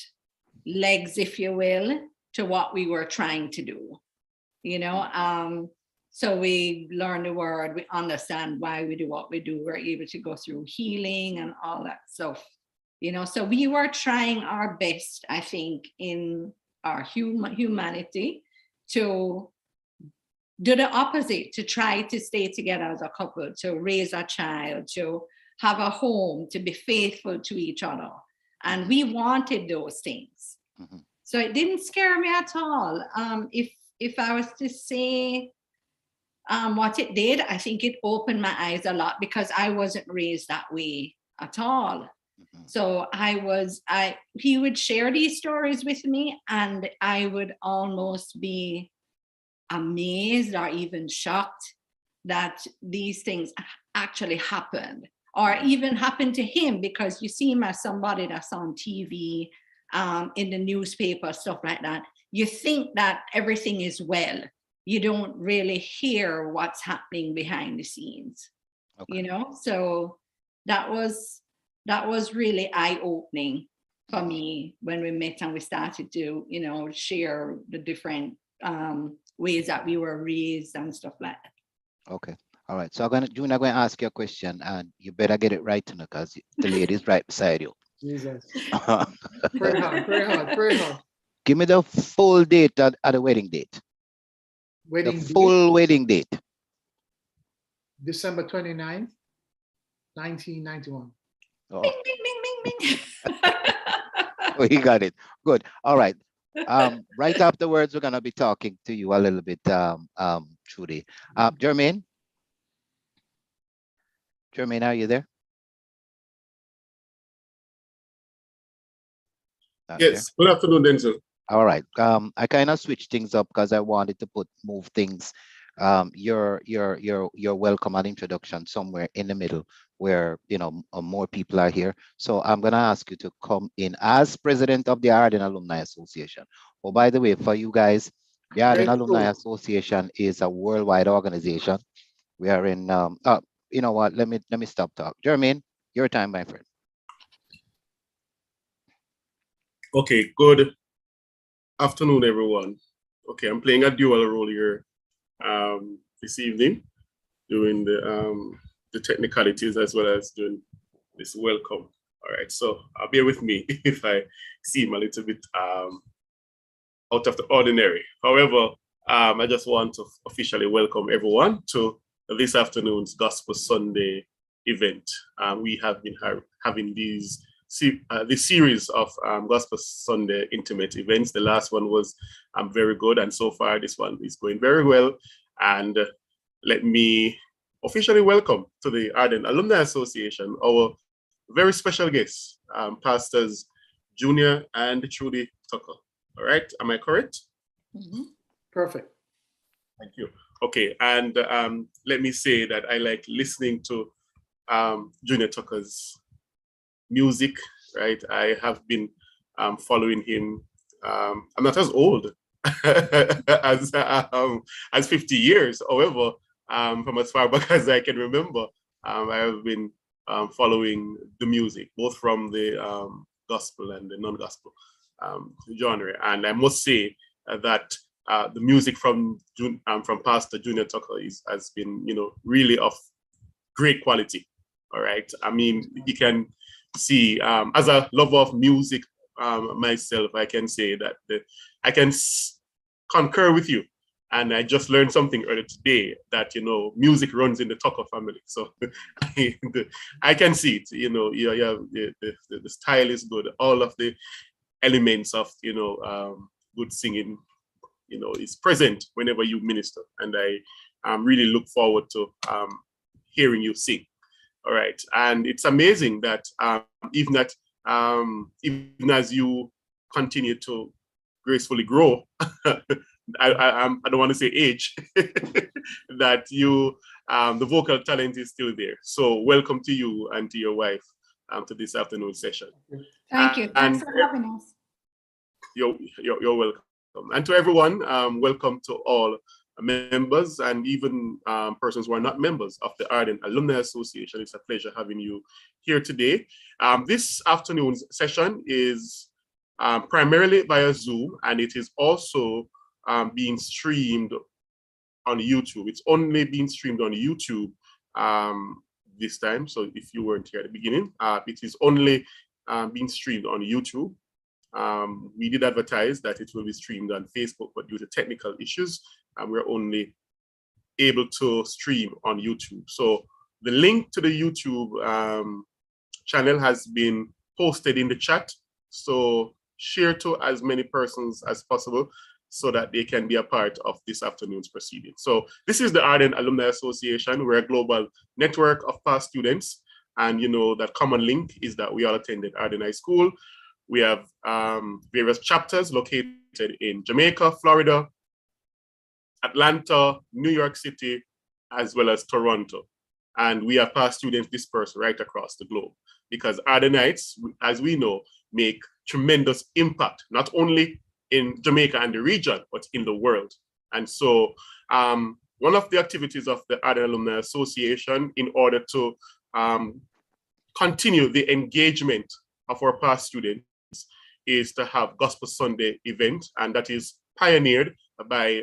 Speaker 5: legs, if you will, to what we were trying to do. So we learn the word, we understand why we do what we do. We're able to go through healing and all that stuff. So we were trying our best, I think, in our humanity to do the opposite, to try to stay together as a couple, to raise a child, to have a home, to be faithful to each other. And we wanted those things. So it didn't scare me at all. If I was to say what it did, I think it opened my eyes a lot, because I wasn't raised that way at all. So he would share these stories with me, and I would almost be amazed or even shocked that these things actually happened, or even happened to him, because you see him as somebody that's on TV, in the newspaper, stuff like that. You think that everything is well. You don't really hear what's happening behind the scenes. So that was really eye-opening for me when we met and we started to, share the different ways that we were raised and stuff like that.
Speaker 3: Okay. All right. So June, I'm going to ask you a question, and you better get it right, because the lady's right beside you.
Speaker 4: Jesus. Pray hard.
Speaker 3: Give me the full date at the wedding date. Full wedding date.
Speaker 4: December 29th, 1991.
Speaker 5: Bing, bing, bing, bing, bing.
Speaker 3: Oh, he got it. Good. All right. Right afterwards, we're gonna be talking to you a little bit, Trudy. Jermaine, are you there?
Speaker 6: Yes. Good afternoon, Denzel.
Speaker 3: All right. I kind of switched things up because I wanted to move things. Your welcome and introduction somewhere in the middle, where more people are here. So I'm gonna ask you to come in as president of the Ardenne Alumni Association. Oh, by the way, for you guys, the Ardenne Alumni Association is a worldwide organization. We are in. You know what? Let me stop talk. Jermaine, your time, my friend.
Speaker 6: Okay. Good afternoon, everyone. Okay, I'm playing a dual role here this evening, doing the technicalities as well as doing this welcome. All right, so bear with me if I seem a little bit out of the ordinary. However, I just want to officially welcome everyone to this afternoon's Gospel Sunday event. We have been having this series of Gospel Sunday intimate events. The last one was very good, and so far this one is going very well. And let me officially welcome to the Ardenne Alumni Association our very special guests, Pastors Junior and Trudy Tucker. All right, am I correct?
Speaker 5: Mhm.
Speaker 4: Perfect.
Speaker 6: Thank you. Okay, and let me say that I like listening to Junior Tucker's music, right? I have been following him. I'm not as old as 50 years. However, from as far back as I can remember, I have been following the music, both from the gospel and the non-gospel genre. And I must say that the music from Pastor Junior Tucker has been, really of great quality. All right. I mean, you can see, as a lover of music myself, I can say that I can concur with you. And I just learned something earlier today that, music runs in the Tucker family. So I can see it, the style is good. All of the elements of, good singing, is present whenever you minister. And I really look forward to hearing you sing. All right. And it's amazing that even as you continue to gracefully grow, I don't want to say age, that you the vocal talent is still there. So welcome to you and to your wife to this afternoon session.
Speaker 5: Thank you. Thanks for having us.
Speaker 6: You're welcome. And to everyone, welcome to all members and even persons who are not members of the Ardenne Alumni Association. It's a pleasure having you here today. This afternoon's session is primarily via Zoom, and it is also being streamed on YouTube. It's only being streamed on YouTube this time. So if you weren't here at the beginning, it is only being streamed on YouTube. We did advertise that it will be streamed on Facebook, but due to technical issues, we're only able to stream on YouTube. So the link to the YouTube channel has been posted in the chat. So share to as many persons as possible so that they can be a part of this afternoon's proceeding. So this is the Ardenne Alumni Association. We're a global network of past students. And that common link is that we all attended Ardenne High School. We have various chapters located in Jamaica, Florida, Atlanta, New York City, as well as Toronto. And we have past students dispersed right across the globe because Ardenites, as we know, make tremendous impact, not only in Jamaica and the region, but in the world. And so one of the activities of the Ardenne Alumni Association in order to continue the engagement of our past students is to have Gospel Sunday event, and that is pioneered by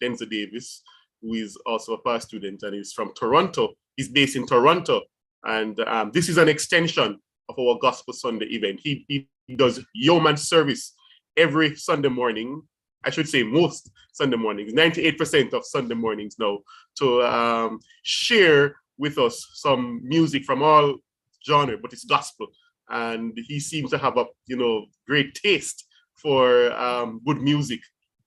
Speaker 6: Denzel Davis, who is also a past student and is from Toronto. He's based in Toronto, and this is an extension of our Gospel Sunday event. He does yeoman service every Sunday morning. I should say most Sunday mornings, 98% of Sunday mornings now, to share with us some music from all genre, but it's gospel. And he seems to have a great taste for good music,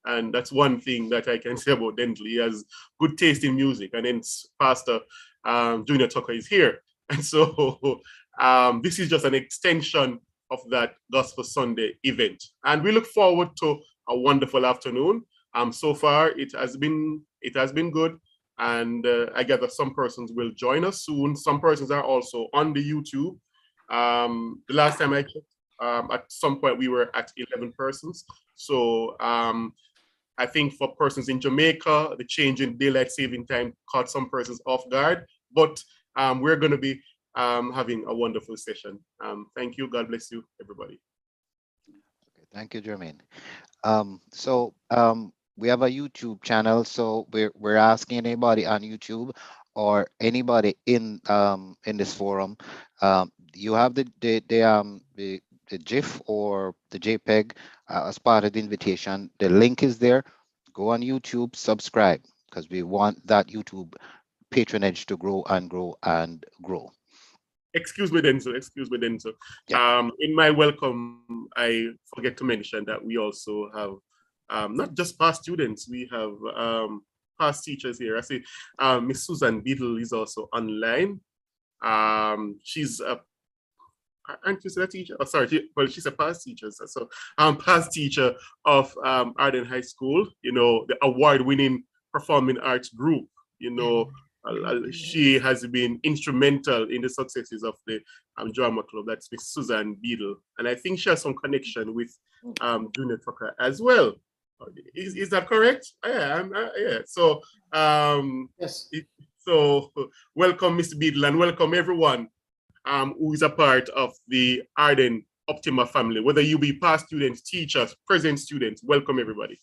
Speaker 6: and that's one thing that I can say about Denzel. He has good taste in music, and then Pastor Junior Tucker is here, and so this is just an extension of that Gospel Sunday event, and we look forward to a wonderful afternoon. So far it has been good, and I gather some persons will join us soon. Some persons are also on the YouTube. The last time I checked, at some point we were at 11 persons. So I think for persons in Jamaica, the change in daylight saving time caught some persons off guard, but we're going to be having a wonderful session. Thank you. God bless you, everybody.
Speaker 3: Okay, thank you, Jermaine. We have a YouTube channel, so we're asking anybody on YouTube or anybody in this forum, you have the GIF or the JPEG as part of the invitation. The link is there. go on YouTube, subscribe, because we want that YouTube patronage to grow and grow and grow.
Speaker 6: Excuse me, Denzel. Excuse me, Denzel.
Speaker 3: Yeah.
Speaker 6: In my welcome, I forget to mention that we also have not just past students, we have past teachers here. I see Miss Susan Biddle is also online. She's a aren't you a teacher? Oh, sorry, she's a past teacher. So past teacher of Ardenne High School, you know, the award-winning performing arts group, you know, she has been instrumental in the successes of the drama club. That's Miss Susan Beadle. And I think she has some connection with Junior Tucker as well. Is that correct? Yeah, yeah. So,
Speaker 4: Yes.
Speaker 6: so welcome, Mr. Beadle, and welcome everyone who is a part of the Ardenne Optima family, whether you be past students, teachers, present students, welcome everybody.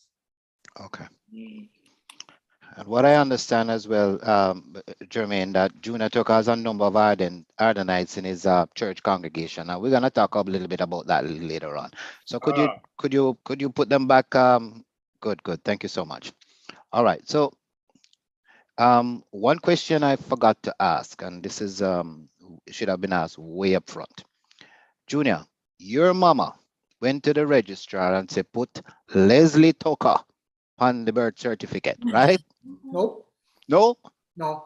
Speaker 3: Okay. And what I understand as well, Jermaine, that Junior Tucker has a number of Ardenites in his church congregation. And we're gonna talk a little bit about that later on. So could you put them back? Good. Thank you so much. All right. So one question I forgot to ask, and this is should have been asked way up front. Junior, your mama went to the registrar and said, put Leslie Tucker on the birth certificate, right?
Speaker 4: Nope.
Speaker 3: No?
Speaker 4: No.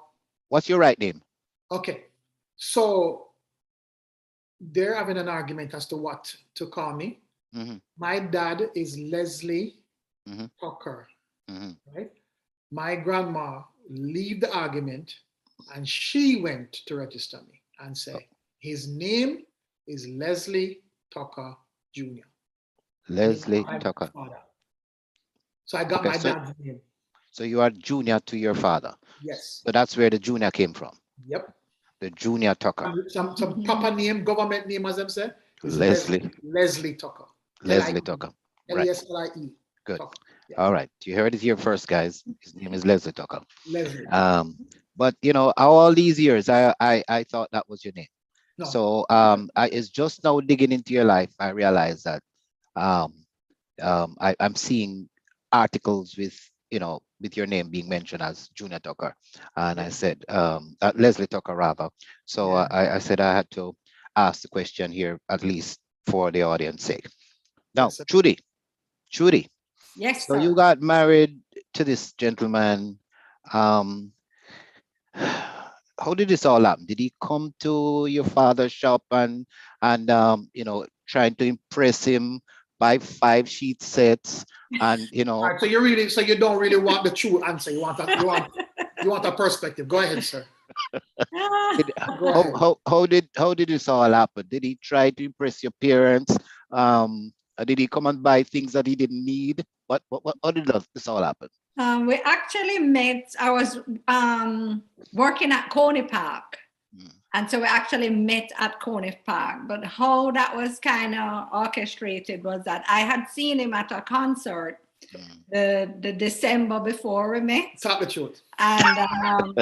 Speaker 3: What's your right name?
Speaker 4: Okay. So they're having an argument as to what to call me.
Speaker 3: Mm-hmm.
Speaker 4: My dad is Leslie
Speaker 3: Mm-hmm.
Speaker 4: Tucker,
Speaker 3: Mm-hmm.
Speaker 4: right? My grandma leave the argument and she went to register me and say, his name is Leslie Tucker Jr.
Speaker 3: Leslie
Speaker 4: My
Speaker 3: Tucker.
Speaker 4: father. So I got
Speaker 3: Okay,
Speaker 4: my dad's name.
Speaker 3: So you are junior to your father.
Speaker 4: Yes.
Speaker 3: So that's where the junior came from.
Speaker 4: Yep.
Speaker 3: The Junior Tucker.
Speaker 4: Some proper name, government name, as them say, is
Speaker 3: Leslie.
Speaker 4: Leslie Tucker.
Speaker 3: Leslie Tucker. Right.
Speaker 4: Leslie.
Speaker 3: Good.
Speaker 4: Tucker. Yeah.
Speaker 3: All right. You heard it here first, guys. His name is Leslie Tucker.
Speaker 4: Leslie.
Speaker 3: But you know, all these years, I thought that was your name.
Speaker 4: No.
Speaker 3: So it's just now digging into your life, I realized that I'm seeing articles with, you know, with your name being mentioned as Junior Tucker. And I said, Leslie Tucker rather. So I said I had to ask the question here, at least for the audience sake. Now,
Speaker 4: Yes,
Speaker 3: Trudy.
Speaker 5: Yes,
Speaker 3: So
Speaker 5: sir.
Speaker 3: you got married to this gentleman. How did this all happen? Did he come to your father's shop and you know, trying to impress him, buy 5 sheet sets, and you know?
Speaker 4: All right, so you don't really want the true answer. You want a perspective. Go ahead, sir.
Speaker 3: How did this all happen? Did he try to impress your parents? Did he come and buy things that he didn't need? What how did this all happen?
Speaker 5: We actually met, I was working at Coney Park. And so we actually met at Coney Park. But how that was kind of orchestrated was that I had seen him at a concert the December before we met.
Speaker 4: Talk the truth.
Speaker 5: And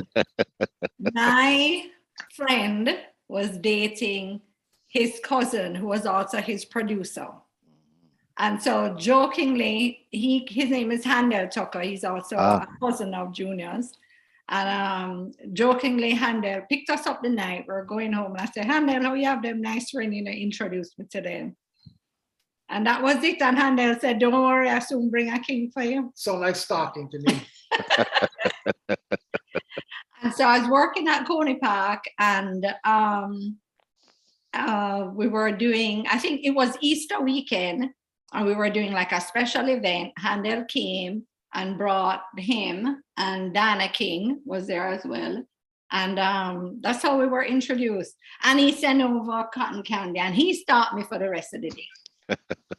Speaker 5: my friend was dating his cousin, who was also his producer. And so jokingly, his name is Handel Tucker. He's also a cousin of Junior's. And jokingly, Handel picked us up the night. We were going home. And I said, Handel, how you have them nice friend, you know, introduced me to them. And that was it. And Handel said, don't worry, I soon bring a king for you.
Speaker 4: Sound like stalking to me.
Speaker 5: And so I was working at Coney Park, and we were doing, I think it was Easter weekend, and we were doing like a special event. Handel came and brought him, and Dana King was there as well. And that's how we were introduced. And he sent over cotton candy, and he stopped me for the rest of the day.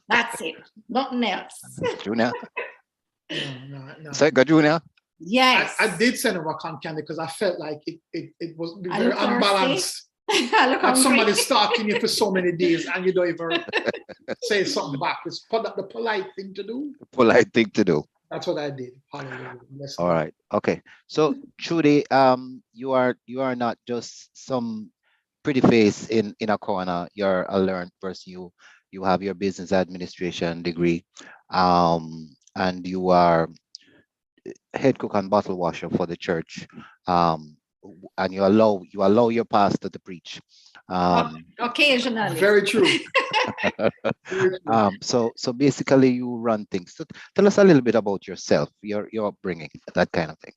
Speaker 5: That's it, nothing else.
Speaker 3: Junior?
Speaker 4: No.
Speaker 3: Say good, Junior?
Speaker 5: Yes.
Speaker 4: I did send over cotton candy because I felt like it was
Speaker 5: Are
Speaker 4: very
Speaker 5: you thirsty?
Speaker 4: unbalanced. And somebody stalking you for so many days and you don't even say something back. It's the polite thing to do.
Speaker 3: Polite thing to do.
Speaker 4: That's what I did. Hallelujah.
Speaker 3: All right. Okay. So Trudy, you are not just some pretty face in a corner. You're a learned person. You have your business administration degree, and you are head cook and bottle washer for the church, and you allow your pastor to preach.
Speaker 5: Occasionally.
Speaker 4: Very true. Very true.
Speaker 3: So basically you run things. So tell us a little bit about yourself, your upbringing, that kind of thing.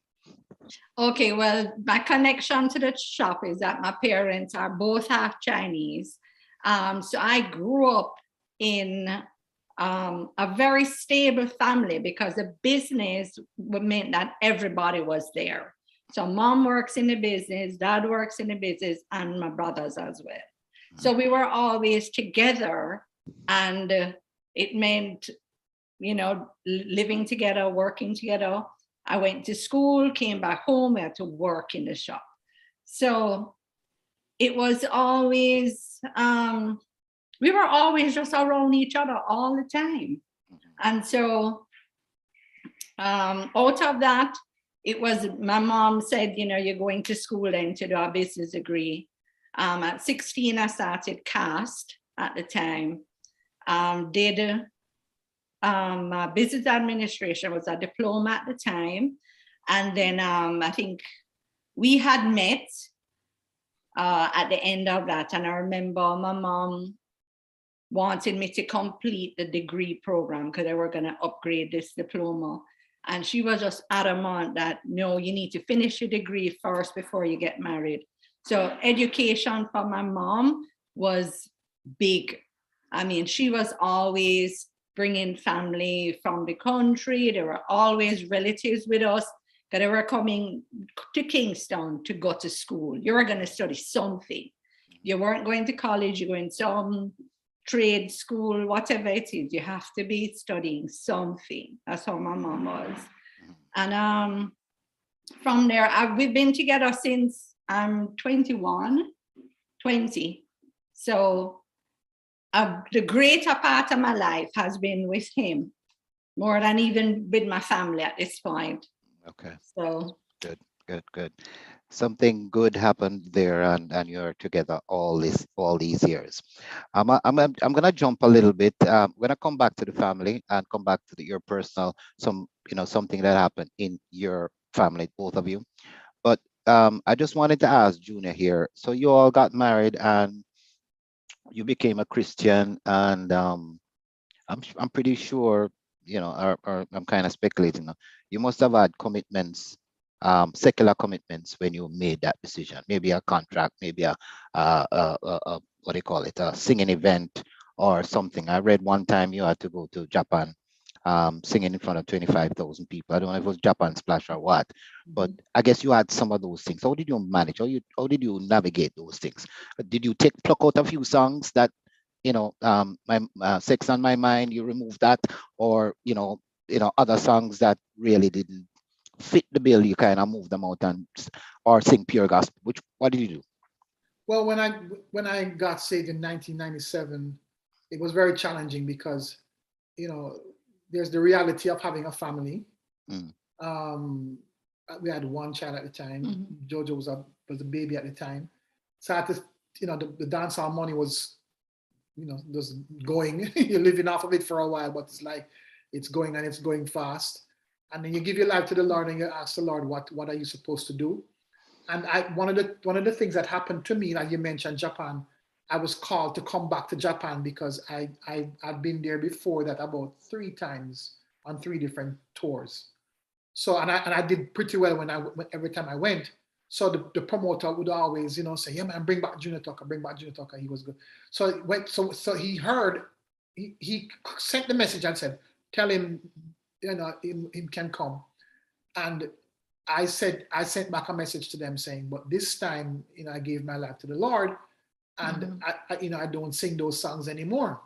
Speaker 5: Okay, well, my connection to the shop is that my parents are both half Chinese. So I grew up in a very stable family because the business meant that everybody was there. So mom works in the business, dad works in the business, and my brothers as well. So we were always together, and it meant, living together, working together. I went to school, came back home, we had to work in the shop. So it was always, we were always just around each other all the time. And so out of that, it was, my mom said, you're going to school then to do a business degree. At 16, I started CAST at the time. Did business administration, was a diploma at the time. And then I think we had met at the end of that. And I remember my mom wanted me to complete the degree program because they were going to upgrade this diploma. And she was just adamant that, no, you need to finish your degree first before you get married. So education for my mom was big. I mean, she was always bringing family from the country. There were always relatives with us that they were coming to Kingston to go to school. You were going to study something. You weren't going to college, you're going to some trade school, whatever it is. You have to be studying something. That's how my mom was. And from there, we've been together since I'm 20. So the greater part of my life has been with him, more than even with my family at this point.
Speaker 3: Okay.
Speaker 5: So
Speaker 3: Good. Something good happened there, and you're together all these years. I'm gonna jump a little bit. When I come back to the family and come back to your personal, something that happened in your family, both of you. But I just wanted to ask Junior here. So you all got married and you became a Christian, and I'm pretty sure, or I'm kind of speculating now, you must have had commitments, secular commitments when you made that decision. Maybe a contract, maybe a what do you call it, a singing event or something. I read one time you had to go to Japan, singing in front of 25,000 people. I don't know if it was Japan Splash or what, but I guess you had some of those things. How did you manage? How did you navigate those things? Did you pluck out a few songs that, my Sex on My Mind, you remove that, or other songs that really didn't fit the bill, you kind of move them out or sing pure gospel? What did you do?
Speaker 4: Well, when I got saved in 1997, it was very challenging because, there's the reality of having a family. We had one child at the time. Jojo was a baby at the time. So I had to, the dancehall money was, just going. You're living off of it for a while, but it's like it's going and it's going fast. And then you give your life to the Lord and you ask the Lord, what are you supposed to do? And one of the things that happened to me, like you mentioned, Japan, I was called to come back to Japan because I've been there before that about 3 times on 3 different tours. So and I did pretty well every time I went. So the promoter would always, say, yeah, man, bring back Junior Tucker. He was good. So so he heard, he sent the message and said, tell him, him can come. And I sent back a message to them saying, but this time, I gave my life to the Lord, and I don't sing those songs anymore.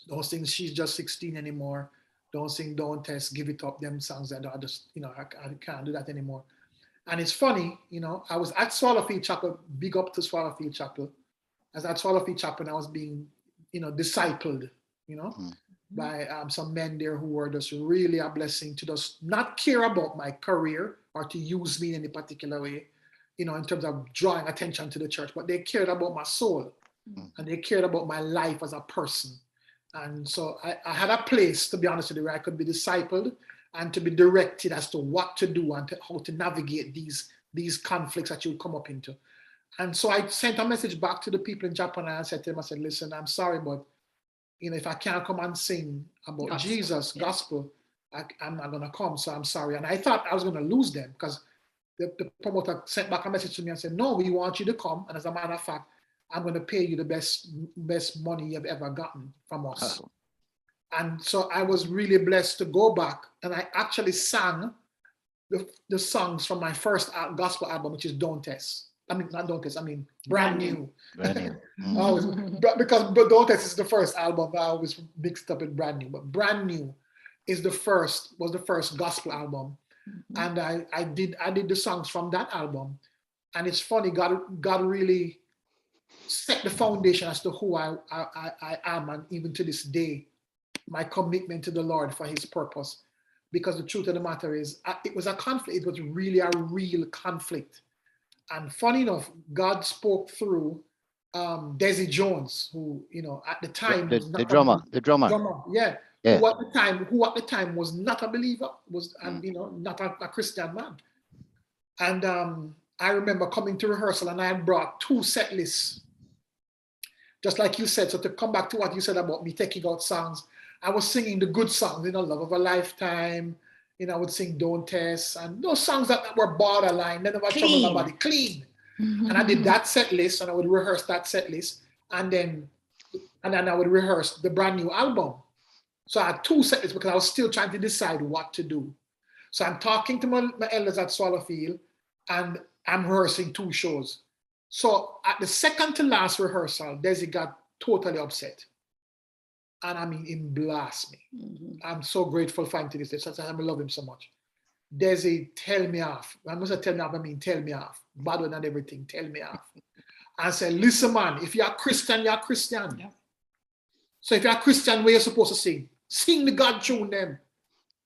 Speaker 4: Don't sing She's Just 16 anymore. Don't sing Don't Test, Give It Up, them songs that I just, I can't do that anymore. And it's funny, I was at Swallowfield Chapel, big up to Swallowfield Chapel. I was at Swallowfield Chapel and I was being, discipled, by some men there who were just really a blessing to just not care about my career or to use me in any particular way, in terms of drawing attention to the church, but they cared about my soul and they cared about my life as a person. And so I had a place, to be honest with you, where I could be discipled and to be directed as to what to do and how to navigate these conflicts that you come up into. And so I sent a message back to the people in Japan, and I said to them, I said, listen, I'm sorry, but if I can't come and sing about
Speaker 5: Gospel,
Speaker 4: Jesus,
Speaker 5: yeah.
Speaker 4: gospel, I'm not gonna come. So I'm sorry. And I thought I was gonna lose them because the promoter sent back a message to me and said, no, we want you to come. And as a matter of fact, I'm gonna pay you the best money you've ever gotten from us.
Speaker 3: Oh.
Speaker 4: And so I was really blessed to go back, and I actually sang the songs from my first gospel album, which is Don't Test. I mean, not Don't Test, I mean, Brand New.
Speaker 3: Brand new. Mm.
Speaker 4: I always, because Don't Test is the first album, I always mixed up with Brand New. But Brand New was the first gospel album. And I did the songs from that album. And it's funny, God really set the foundation as to who I am, and even to this day, my commitment to the Lord for his purpose. Because the truth of the matter is, it was a conflict. It was really a real conflict. And funny enough, God spoke through Desi Jones, who, at the time was not
Speaker 3: The drummer.
Speaker 4: yeah,
Speaker 3: Yeah.
Speaker 4: who at the time was not a believer, and not a Christian man. And I remember coming to rehearsal, and I brought 2 set lists, just like you said. So to come back to what you said about me taking out songs, I was singing the good songs, Love of a Lifetime. I would sing Don't Test, and those songs that were borderline, they never trouble nobody, clean. And I did that set list, and I would rehearse that set list, and then I would rehearse the Brand New album. So I had 2 set lists because I was still trying to decide what to do. So I'm talking to my elders at Swallowfield, and I'm rehearsing 2 shows. So at the second to last rehearsal, Desi got totally upset. And I mean, he blasted me. I'm so grateful for him to this day. I love him so much. Desi, tell me off. I must tell me off, I mean, tell me off. Bad and everything, tell me off. I said, listen, man, if you're a Christian, you're a Christian. Yeah. So if you're a Christian, where you're supposed to sing? Sing the God tune then.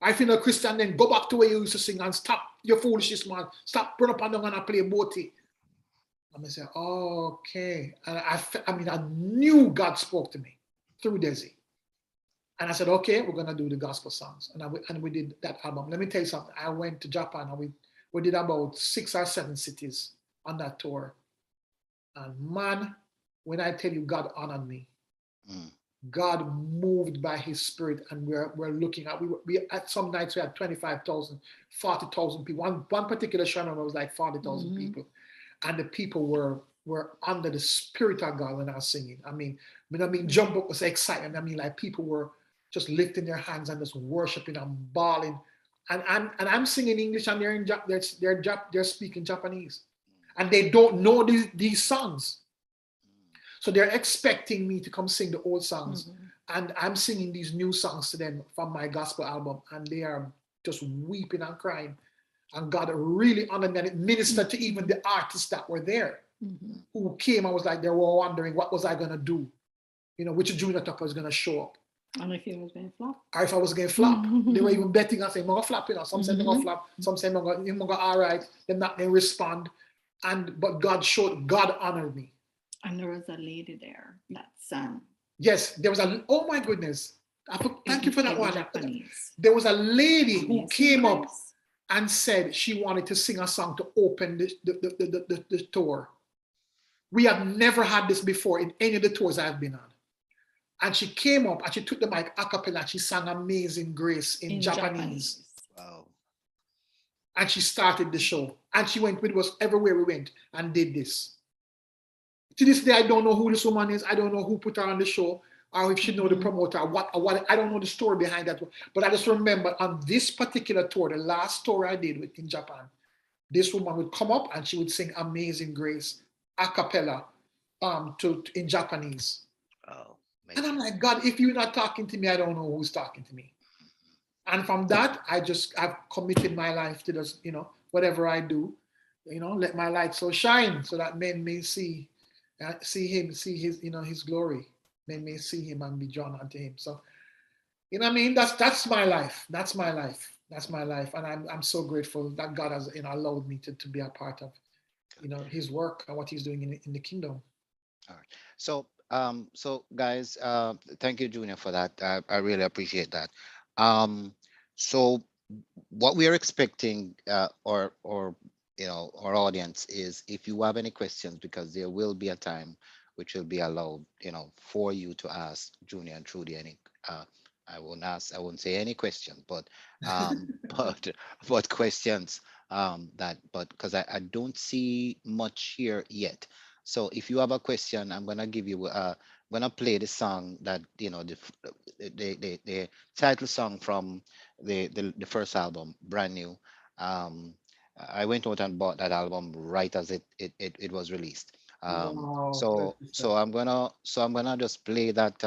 Speaker 4: If you're not a Christian, then go back to where you used to sing and stop your foolishness, man. Stop putting up and down and play boaty. And I said, oh, okay. And I knew God spoke to me through Desi. And I said, okay, we're going to do the gospel songs. And we did that album. Let me tell you something. I went to Japan, and we did about 6 or 7 cities on that tour. And man, when I tell you God honored me, God moved by his spirit, and we're looking at, we at some nights we had 25,000, 40,000 people. One particular show was like 40,000 people. And the people were under the spirit of God when I was singing. I mean, jump up was exciting. I mean, like people were just lifting their hands and just worshiping and bawling. And I'm singing English, and they're speaking Japanese. And they don't know these songs. So they're expecting me to come sing the old songs. And I'm singing these new songs to them from my gospel album. And they are just weeping and crying. And God really honored me, and it ministered to even the artists that were there, who came. I was like, they were wondering, what was I going to do? Which Junior Tucker was going to show up. And if you was going to flop. Or if I was going to flop. They were even betting and saying, I'm going to flop. Some said, I'm going to flop. Some said, I'm going to all right. Then not they respond. But God honored me. And there was a lady there that sang. Yes, there was oh my goodness. Thank you for that one. Japanese. There was a lady who came up and said she wanted to sing a song to open the tour. We have never had this before in any of the tours I've been on. And she came up and she took the mic a cappella and she sang Amazing Grace in Japanese. Wow. And she started the show. And she went with us everywhere we went and did this. To this day, I don't know who this woman is. I don't know who put her on the show, or if she know the promoter, what I don't know the story behind that. But I just remember on this particular tour, the last tour I did in Japan, this woman would come up and she would sing Amazing Grace a cappella in Japanese. Oh, and I'm like, God, if you're not talking to me, I don't know who's talking to me. And from that, I've committed my life to this, whatever I do, let my light so shine so that men may see him, see his, his glory. Men may see him and be drawn unto him. So, that's my life. That's my life. That's my life. And I'm so grateful that God has, allowed me to be a part of, his work and what he's doing in the kingdom.
Speaker 3: All right. So guys, thank you, Junior, for that. I really appreciate that. So what we are expecting, or our audience is, if you have any questions, because there will be a time which will be allowed, for you to ask Junior and Trudy any. I won't say any question, but but questions, but because I don't see much here yet. So if you have a question, I'm gonna give you. I'm gonna play the song that the title song from the first album, Brand New. um I went out and bought that album right as it was released.
Speaker 4: Wow, that's
Speaker 3: So
Speaker 4: the stuff.
Speaker 3: I'm gonna just play that,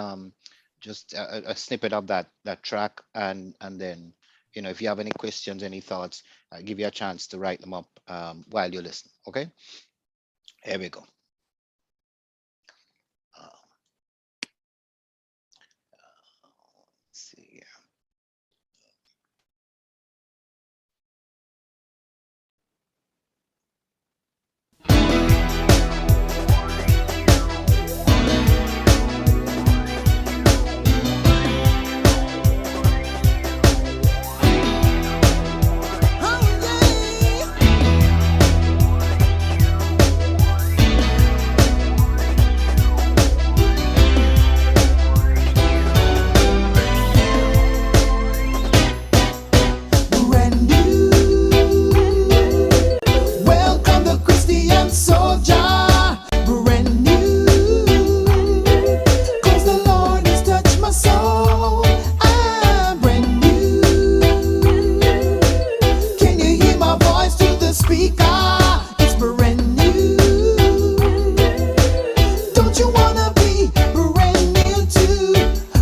Speaker 3: just a snippet of that track, and then, if you have any questions, any thoughts, I give you a chance to write them up, while you listen. Okay, here we go. uh, let's see.
Speaker 1: Oh, yeah. Brand new. Welcome the Christian soldier. Brand new. 'Cause the Lord has touched my soul. I'm brand new. Can you hear my voice through the speaker? It's brand new. Don't you wanna be brand new too?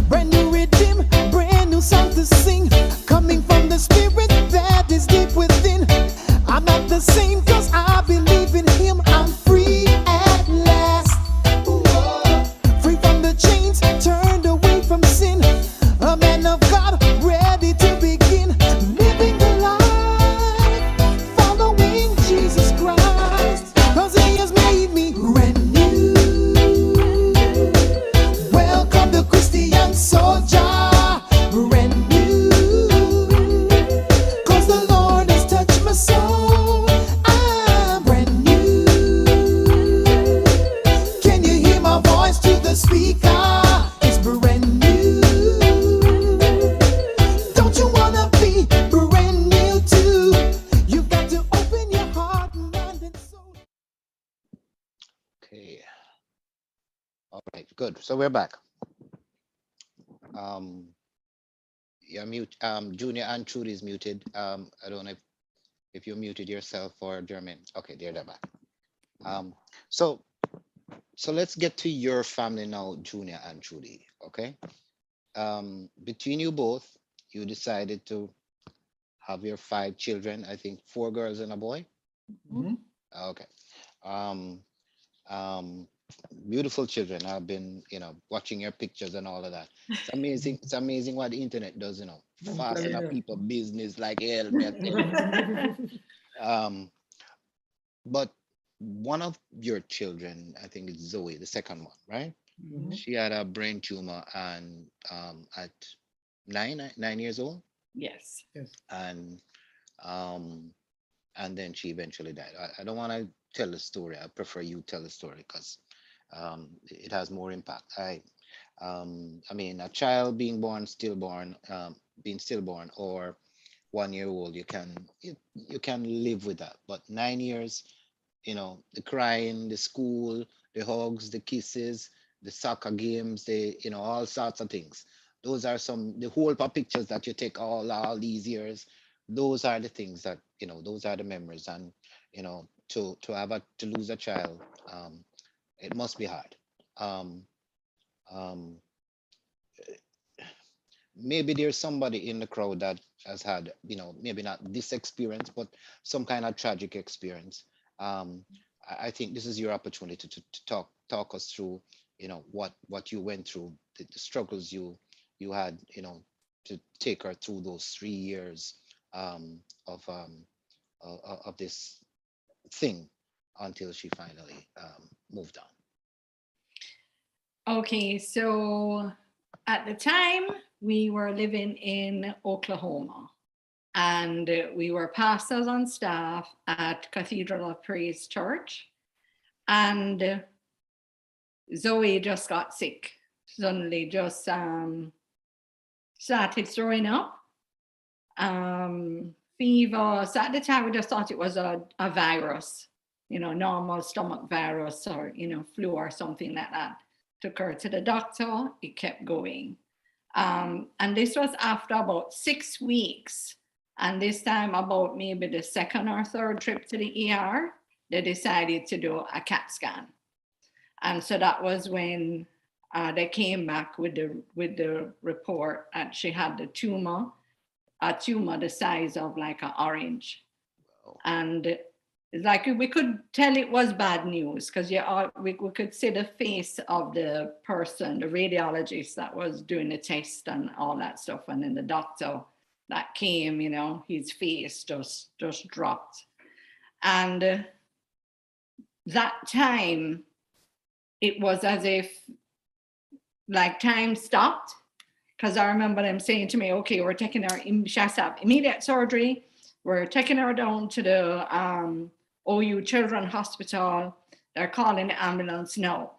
Speaker 1: Brand new rhythm, brand new song to sing. Coming from the spirit that is deep within. I'm not the same 'cause I believe in him. I'm free at last. Whoa. Free from the chains, turned away from sin. A man of God, ready to begin. Living the life, following Jesus Christ. 'Cause he has made me brand new. Welcome the Christian soldier. Brand new. 'Cause the Lord has touched my soul. I'm brand new. Can you hear my voice through the speaker? It's brand new. Don't you wanna be brand new too? You've got to open your heart, mind, and soul.
Speaker 3: Okay. All right. Good. So we're back. um you're mute. Junior and Trudy is muted. I don't know if you muted yourself or Jermaine. Okay, they're back. um so so let's get to your family now, Junior and Trudy. Okay. Between you both, you decided to have your 5 children. I think 4 girls and a boy.
Speaker 4: Mhm.
Speaker 3: Okay. um um Beautiful children. I've been, watching your pictures and all of that. It's amazing. It's amazing what the internet does,
Speaker 4: I'm
Speaker 3: fasten
Speaker 4: telling
Speaker 3: up
Speaker 4: you.
Speaker 3: people business like hell, me I tell you. um but one of your children, I think it's Zoe, the second one, right?
Speaker 4: Mhm.
Speaker 3: She had a brain tumor, and at 9 years old,
Speaker 5: Yes.
Speaker 4: Yes.
Speaker 3: and um then she eventually died. I don't want to tell the story. I prefer you tell the story, because it has more impact. I mean, a child being born, stillborn, being stillborn, or 1 year old, you can live with that. But 9 years, the crying, the school, the hugs, the kisses, the soccer games, all sorts of things. Those are the whole of pictures that you take all these years. Those are the things that, those are the memories. And, to lose a child, it must be hard. Um, um, Maybe there's somebody in the crowd that has had, maybe not this experience, but some kind of tragic experience. um I think this is your opportunity to talk us through, what you went through, the struggles you had, to take her through those 3 years, um of of this thing, until she finally, moved on.
Speaker 5: Okay, so at the time we were living in Oklahoma, And we were pastors on staff at Cathedral of Praise Church. And Zoe just got sick, suddenly just started throwing up. Fever. So at the time, we just thought it was a virus, normal stomach virus or, flu or something like that. Took her to the doctor, it kept going. And this was after about 6 weeks. And this time, about maybe the second or third trip to the ER, they decided to do a CAT scan. And so that was when they came back with the report that she had a tumor the size of like an orange. Wow. And it's like we could tell it was bad news because we could see the face of the person, the radiologist that was doing the test and all that stuff. And then the doctor that came, his face just dropped. And that time, it was as if like time stopped. Because I remember them saying to me, okay, we're taking her, she has to have immediate surgery. We're taking her down to the OU Children's Hospital. They're calling the ambulance now.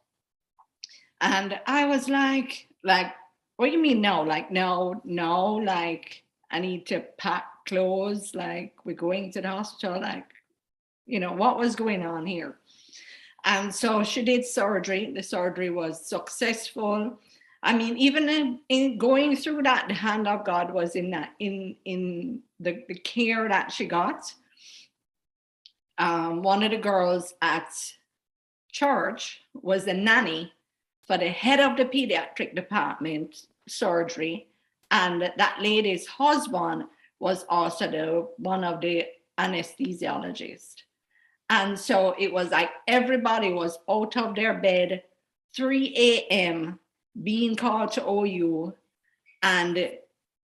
Speaker 5: And I was like, what do you mean no? Like, no, like I need to pack clothes, like we're going to the hospital, like, what was going on here? And so she did surgery. The surgery was successful. I mean, even in going through that, the hand of God was in that, in the care that she got. One of the girls at church was the nanny for the head of the pediatric department surgery. And that lady's husband was also one of the anesthesiologists. And so it was like everybody was out of their bed, 3 a.m., being called to OU, and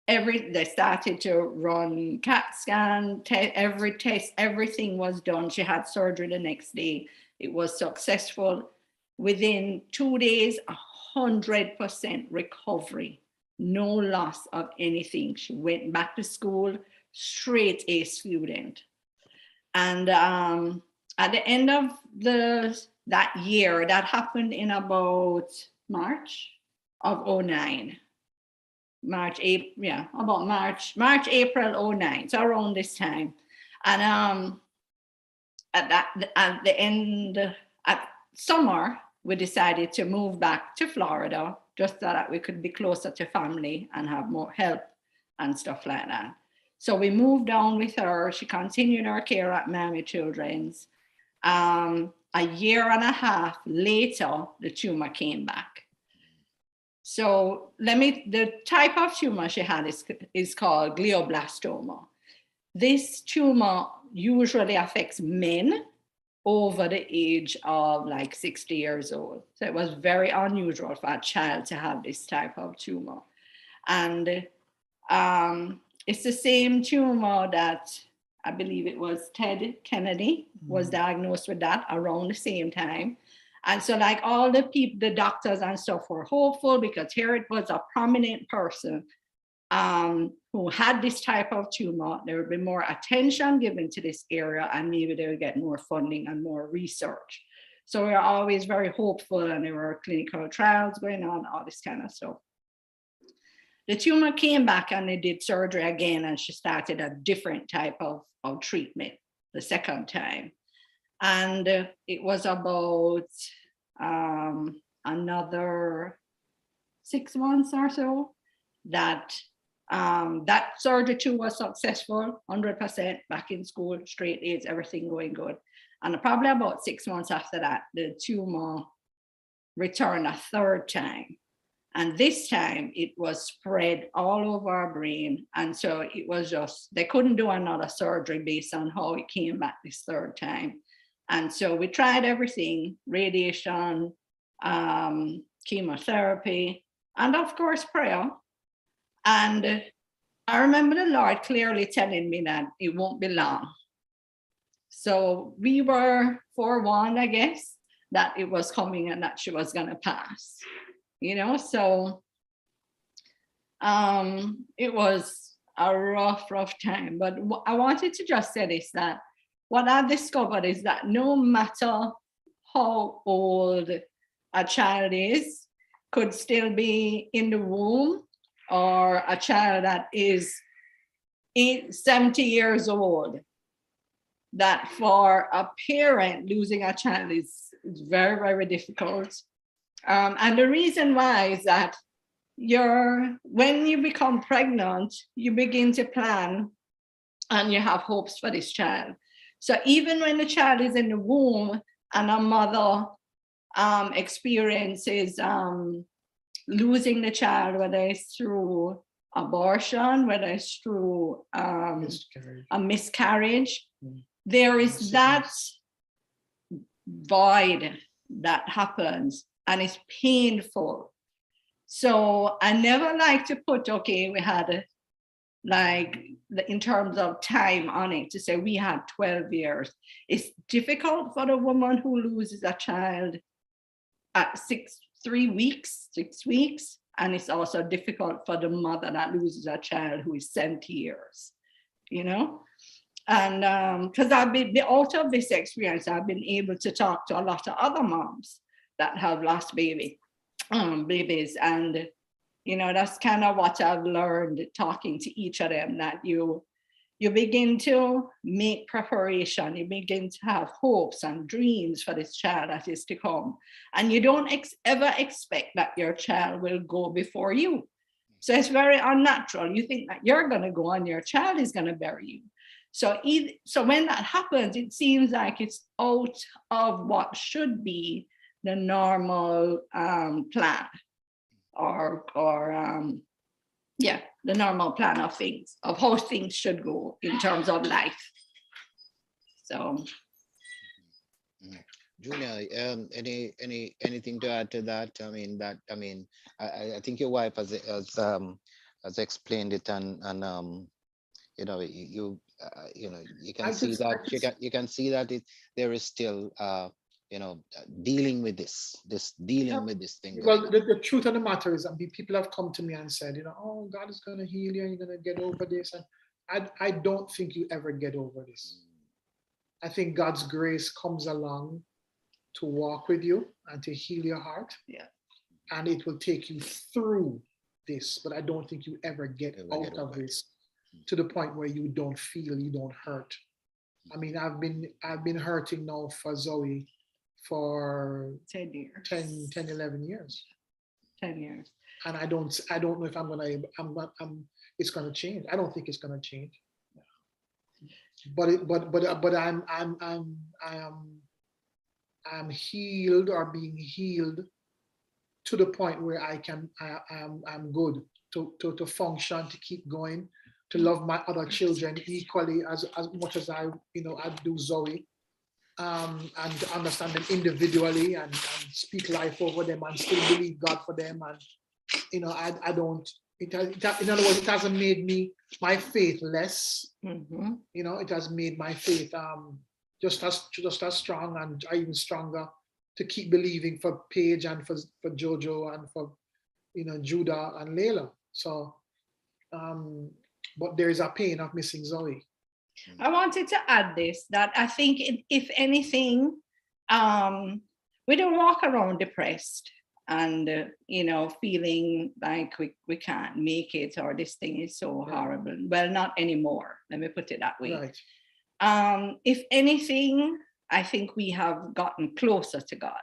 Speaker 5: they started to run CAT scan, every test, everything was done. She had surgery the next day. It was successful. Within 2 days, 100% recovery, no loss of anything. She went back to school, straight A student. And at the end of that year, that happened in about March of 09. March, April 09, so around this time. And at summer, we decided to move back to Florida just so that we could be closer to family and have more help and stuff like that. So we moved down with her. She continued her care at Miami Children's. A year and a half later, the tumor came back. So the type of tumor she had is called glioblastoma. This tumor usually affects men over the age of like 60 years old. So it was very unusual for a child to have this type of tumor. And it's the same tumor that I believe it was Ted Kennedy was diagnosed with that around the same time. And so like all the people, the doctors and stuff were hopeful because here it was a prominent person who had this type of tumor. There would be more attention given to this area and maybe they would get more funding and more research. So we were always very hopeful and there were clinical trials going on, all this kind of stuff. The tumor came back and they did surgery again and she started a different type of treatment the second time. And it was about another 6 months or so that that surgery too was successful, 100% back in school, straight A's, everything going good. And probably about 6 months after that, the tumor returned a third time. And this time it was spread all over our brain. And so it was just, they couldn't do another surgery based on how it came back this third time. And so we tried everything, radiation, chemotherapy, and of course prayer. And I remember the Lord clearly telling me that it won't be long. So we were forewarned, I guess, that it was coming and that she was going to pass. So it was a rough time. But I wanted to just say this, that what I've discovered is that no matter how old a child is, could still be in the womb, or a child that is 70 years old, that for a parent, losing a child is very, very difficult. And the reason why is that when you become pregnant, you begin to plan and you have hopes for this child. So even when the child is in the womb and a mother experiences losing the child, whether it's through abortion, whether it's through a miscarriage, there is that void that happens, and it's painful. So I never like to put, okay, we had like in terms of time on it, to say we had 12 years. It's difficult for the woman who loses a child at 6 weeks, and it's also difficult for the mother that loses a child who is 70 years, you know? And because I've been out of this experience, I've been able to talk to a lot of other moms that have lost babies, and you know, that's kind of what I've learned talking to each of them, that you begin to make preparation, you begin to have hopes and dreams for this child that is to come, and you don't ever expect that your child will go before you. So it's very unnatural. You think that you're going to go and your child is going to bury you. So when that happens, it seems like it's out of what should be the normal plan, or the normal plan of things, of how things should go in terms of life. So,
Speaker 3: Julia, anything to add to that? I think your wife has explained it, and you know, you can see that you can see that there is still dealing with this thing.
Speaker 4: Well, the truth of the matter is, people have come to me and said, oh, God is going to heal you and you're going to get over this. And I don't think you ever get over this. I think God's grace comes along to walk with you and to heal your heart.
Speaker 5: Yeah.
Speaker 4: And it will take you through this, but I don't think you ever get out of this to the point where you don't feel, you don't hurt. I mean, I've been hurting now for Zoe for
Speaker 5: 10 years.
Speaker 4: 10, 11 years.
Speaker 5: 10 years.
Speaker 4: And I don't know if it's gonna change. I don't think it's gonna change. But I'm healed, or being healed to the point where I'm good to function, to keep going, to love my other children equally as much as I do Zoe, and to understand them individually and speak life over them and still believe God for them. And I don't. In other words, it hasn't made my faith less.
Speaker 5: Mm-hmm.
Speaker 4: It has made my faith just as strong, and even stronger, to keep believing for Paige and for Jojo and for Judah and Layla. So, but there is a pain of missing Zoe.
Speaker 5: I wanted to add this, that I think if anything, we don't walk around depressed and feeling like we can't make it, or this thing is so horrible. Well, not anymore. Let me put it that way.
Speaker 4: Right.
Speaker 5: If anything, I think we have gotten closer to God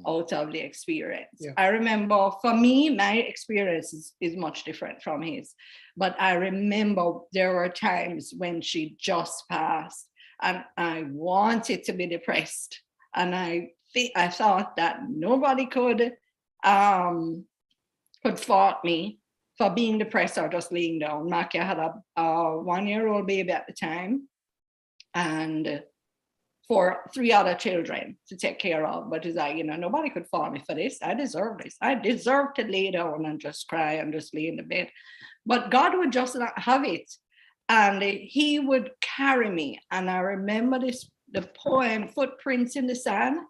Speaker 5: out of the experience.
Speaker 4: Yeah.
Speaker 5: I remember, for me, my experience is much different from his, but I remember there were times when she just passed and I wanted to be depressed, and I thought that nobody could fault me for being depressed or just laying down. Makia had a 1-year-old baby at the time, and 3 other children to take care of. But it's like, nobody could fault me for this. I deserve this. I deserve to lay down and just cry and just lay in the bed. But God would just not have it. And he would carry me. And I remember the poem, Footprints in the Sand,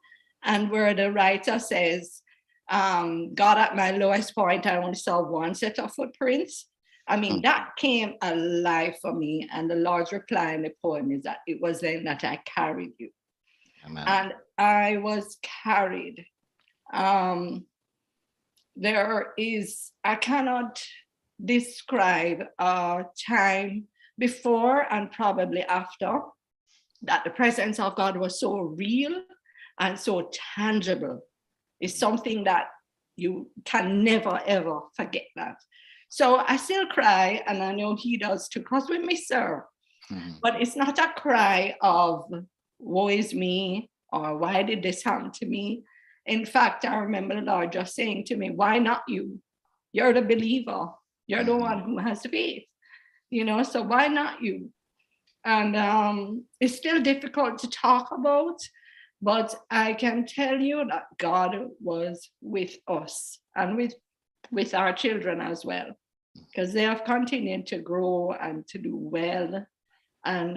Speaker 5: and where the writer says, God, at my lowest point, I only saw one set of footprints. I mean, that came alive for me. And the Lord's reply in the poem is that it was then that I carried you.
Speaker 3: Amen.
Speaker 5: And I was carried. I cannot describe a time before and probably after that the presence of God was so real and so tangible. It's something that you can never, ever forget that. So I still cry, and I know he does too, because we miss her. But it's not a cry of woe is me, or why did this happen to me? In fact, I remember the Lord just saying to me, why not you? You're the believer. You're the one who has faith, so why not you? And it's still difficult to talk about, but I can tell you that God was with us and with our children as well, because they have continued to grow and to do well. And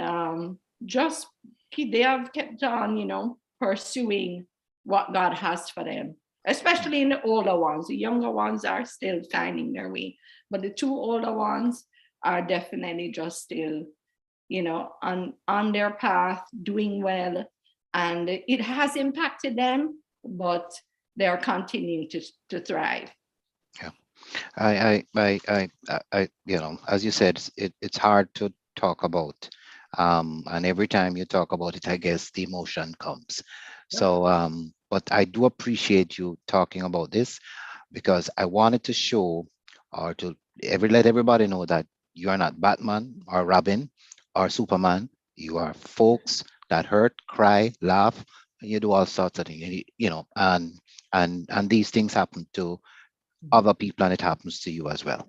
Speaker 5: they have kept on, pursuing what God has for them, especially in the older ones. The younger ones are still finding their way, but the two older ones are definitely just still, on their path, doing well. And it has impacted them, but they're continuing to thrive.
Speaker 3: Yeah. As you said, it's hard to talk about. And every time you talk about it, I guess the emotion comes. So, but I do appreciate you talking about this, because I wanted to show, or to let everybody know that you are not Batman or Robin or Superman. You are folks that hurt, cry, laugh, and you do all sorts of things, and these things happen to other people, and it happens to you as well.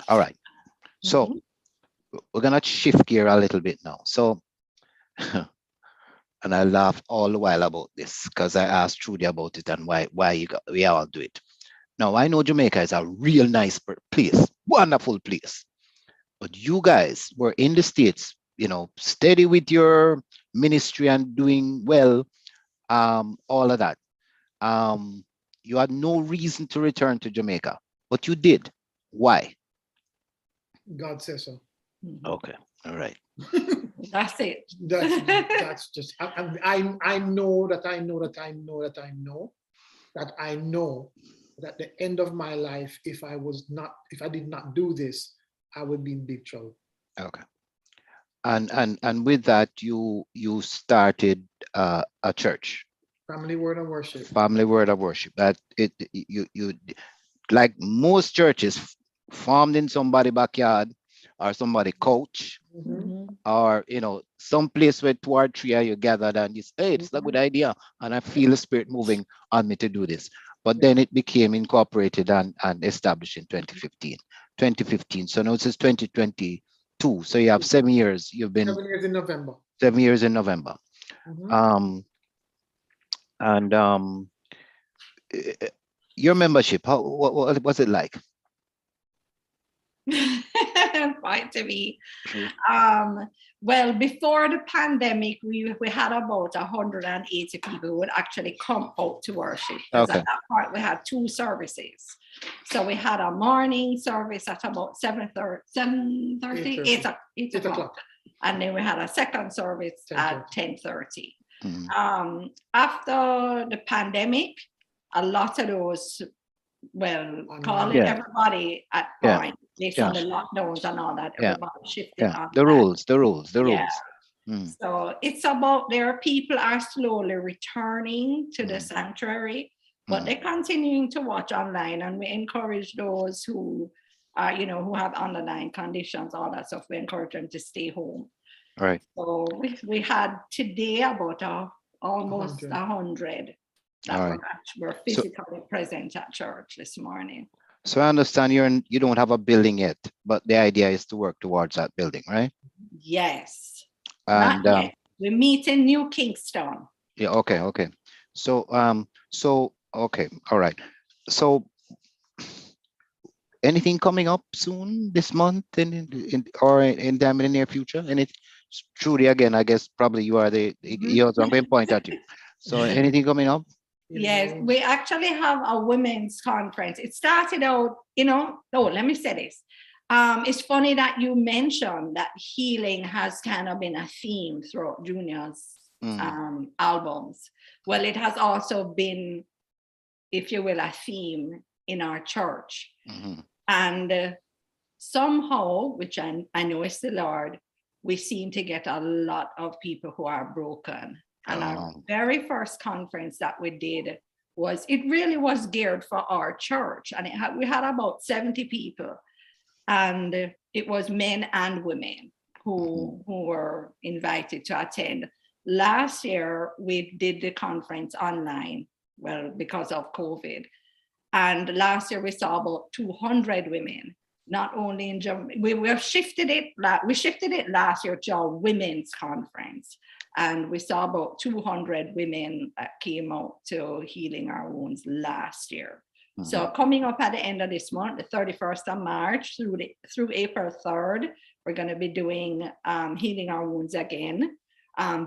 Speaker 3: All right. So we're gonna shift gear a little bit now. So, and I laughed all the while about this, because I asked Trudy about it and why we all do it. Now, I know Jamaica is a real nice place, wonderful place, but you guys were in the States, steady with your ministry and doing well, all of that. You had no reason to return to Jamaica, but you did. Why?
Speaker 4: God says so.
Speaker 3: Okay, all right.
Speaker 5: That's it.
Speaker 4: That's just, I know that at the end of my life, if I did not do this, I would be in big trouble.
Speaker 3: Okay. And with that, you started a church.
Speaker 4: Family Word of Worship.
Speaker 3: Family Word of Worship. That you like most churches, formed in somebody's backyard or somebody couch, or some place where 2 or 3 are you gathered, and you say, hey, it's a good idea, and I feel the Spirit moving on me to do this. But then it became incorporated and established in 2015. So now it says 2022. So you have 7 years. You've been
Speaker 4: 7 years in November.
Speaker 3: 7 years in November. Your membership, what was it like?
Speaker 5: Quite to be. Well, before the pandemic, we had about 180 people who would actually come out to worship. Because at that point, we had 2 services. So we had a morning service at about 8 o'clock. And then we had a second service at 10:30. After the pandemic, a lot of those, everybody at point, based on the lockdowns and all that, everybody shifted on
Speaker 3: the rules.
Speaker 5: So it's about people are slowly returning to the sanctuary, but they're continuing to watch online, and we encourage those who are, who have underlying conditions, all that stuff. We encourage them to stay home.
Speaker 3: Right.
Speaker 5: So we had today about almost 100 that were physically present at church this morning.
Speaker 3: So I understand you don't have a building yet, but the idea is to work towards that building, right?
Speaker 5: Yes.
Speaker 3: And
Speaker 5: not yet. We meet in New Kingston.
Speaker 3: Yeah. Okay. So okay. All right. So anything coming up soon this month or in the near future? And it's Trudy again, I guess probably you are you're going to point at you. So anything coming up?
Speaker 5: Yes, we actually have a women's conference. It started out, let me say this. It's funny that you mentioned that healing has kind of been a theme throughout Junior's albums. Well, it has also been, if you will, a theme in our church. And somehow, which I know is the Lord, we seem to get a lot of people who are broken. And our very first conference that we did it really was geared for our church. And we had about 70 people. And it was men and women who were invited to attend. Last year, we did the conference online, well, because of COVID. And last year, we saw about 200 women, not only in Germany. We shifted it last year to a women's conference. And we saw about 200 women that came out to Healing Our Wounds last year. So coming up at the end of this month, the 31st of March through April 3rd, we're going to be doing Healing Our Wounds again.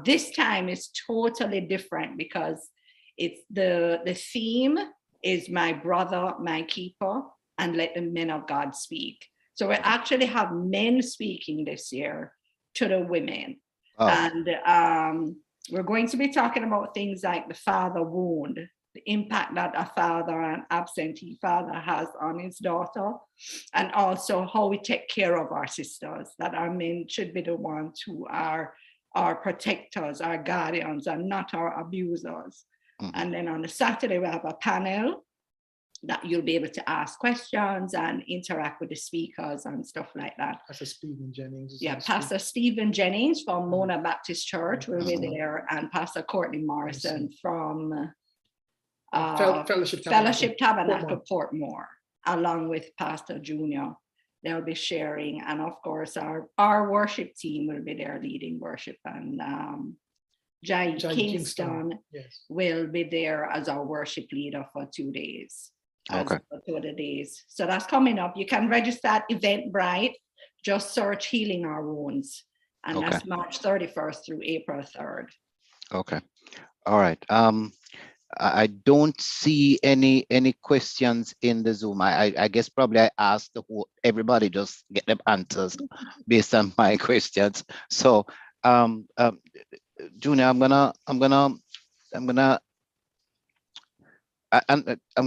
Speaker 5: This time is totally different because it's the theme is My Brother, My Keeper, and Let the Men of God Speak. So we actually have men speaking this year to the women. And we're going to be talking about things like the father wound, the impact that a father, an absentee father, has on his daughter, and also how we take care of our sisters, that our men should be the ones who are our protectors, our guardians, and not our abusers. And then on the Saturday, we have a panel that you'll be able to ask questions and interact with the speakers and stuff like that.
Speaker 4: Pastor Stephen Jennings.
Speaker 5: Yeah, Pastor Stephen Jennings from Mona Baptist Church will be there, and Pastor Courtney Morrison from Fellowship Tabernacle Portmore, along with Pastor Junior. They'll be sharing, and of course our worship team will be there leading worship, and Jai Kingston will be there as our worship leader for 2 days.
Speaker 3: Okay.
Speaker 5: For 2 of the days. So that's coming up. You can register at Eventbrite. Just search Healing Our Wounds, and that's March 31st through April 3rd.
Speaker 3: Okay. All right. I don't see any questions in the Zoom. I guess probably I asked everybody just get them answers based on my questions. So Junior, I'm gonna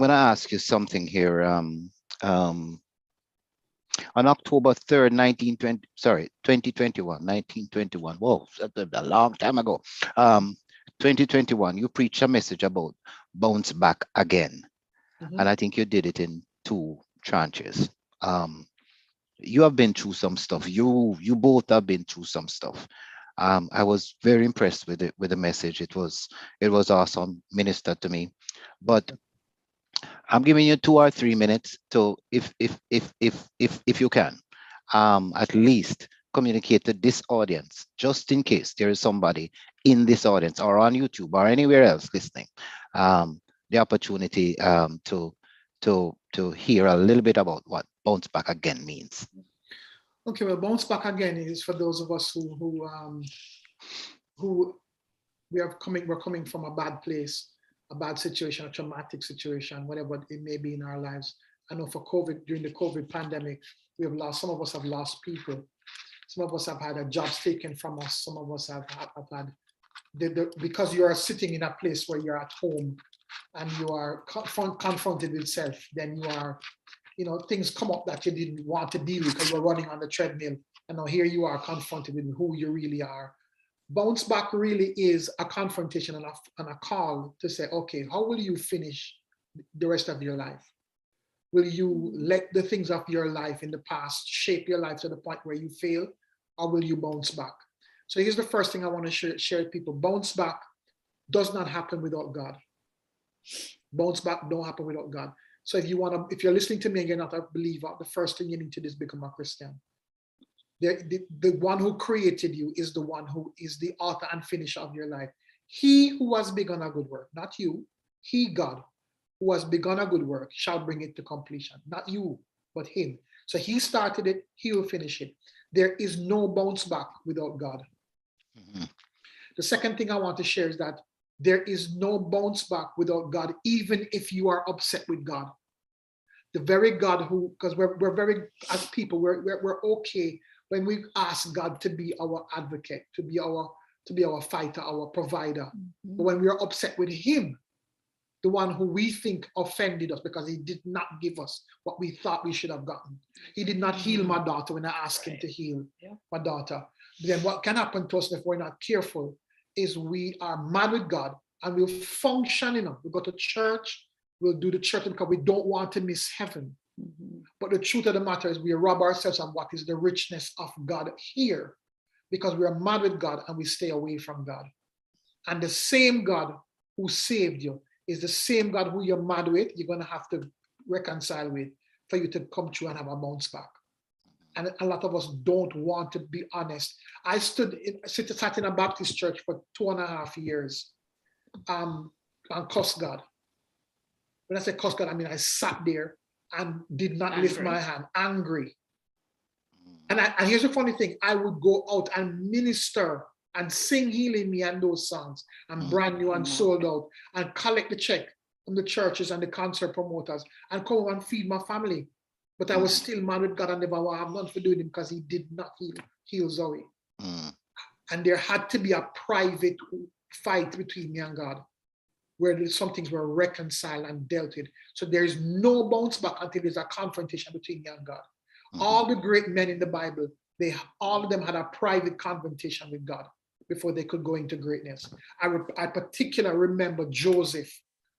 Speaker 3: ask you something here. On October 3rd, 1921. Whoa, that's a long time ago. 2021, you preached a message about bounce back again. And I think you did it in 2 tranches. You have been through some stuff. You both have been through some stuff. I was very impressed with the message. It was awesome, ministered to me. But I'm giving you 2 or 3 minutes to, if you can, at least communicate to this audience, just in case there is somebody in this audience or on YouTube or anywhere else listening, the opportunity to hear a little bit about what bounce back again means.
Speaker 4: Okay, well, bounce back again is for those of us who we're coming from a bad place, a bad situation, a traumatic situation, whatever it may be in our lives. I know for COVID, during the COVID pandemic, some of us have lost people. Some of us have had jobs taken from us. Some of us have had, because you are sitting in a place where you're at home and you are confronted with self, then you are, things come up that you didn't want to deal with because you're running on the treadmill. And now here you are confronted with who you really are. Bounce back really is a confrontation and a call to say, okay, how will you finish the rest of your life? Will you let the things of your life in the past shape your life to the point where you fail, or will you bounce back? So here's the first thing I want to share with people. Bounce back does not happen without God. Bounce back don't happen without God. So if you're listening to me and you're not a believer, the first thing you need to do is become a Christian. The one who created you is the one who is the author and finisher of your life. He who has begun a good work, not you, he, God, who has begun a good work shall bring it to completion. Not you, but him. So he started it, he will finish it. There is no bounce back without God. The second thing I want to share is that there is no bounce back without God, even if you are upset with God. the very God who, because we're very, as people, we're okay when we ask God to be our advocate, to be our fighter, our provider. But when we are upset with him, the one who we think offended us because he did not give us what we thought we should have gotten. He did not heal my daughter when I asked him to heal my daughter. Then what can happen to us if we're not careful is we are mad with God and we'll function enough. We go to church, we'll do the church because we don't want to miss heaven. But the truth of the matter is we rob ourselves of what is the richness of God here because we are mad with God and we stay away from God. And the same God who saved you is the same God who you're mad with, you're going to have to reconcile with for you to come through and have a bounce back. And a lot of us don't want to be honest. I sat in a Baptist church for 2.5 years and cussed God. When I say cussed God, I mean I sat there and did not lift my hand, angry. And here's the funny thing, I would go out and minister and sing Healing Me and those songs and Brand New and Sold Out and collect the check from the churches and the concert promoters and come and feed my family. But I was still mad with God and never have nothing to do with him because he did not heal Zoe. And there had to be a private fight between me and God where some things were reconciled and dealt with. So there is no bounce back until there's a confrontation between me and God. All the great men in the Bible, all of them had a private confrontation with God before they could go into greatness. I particularly remember Joseph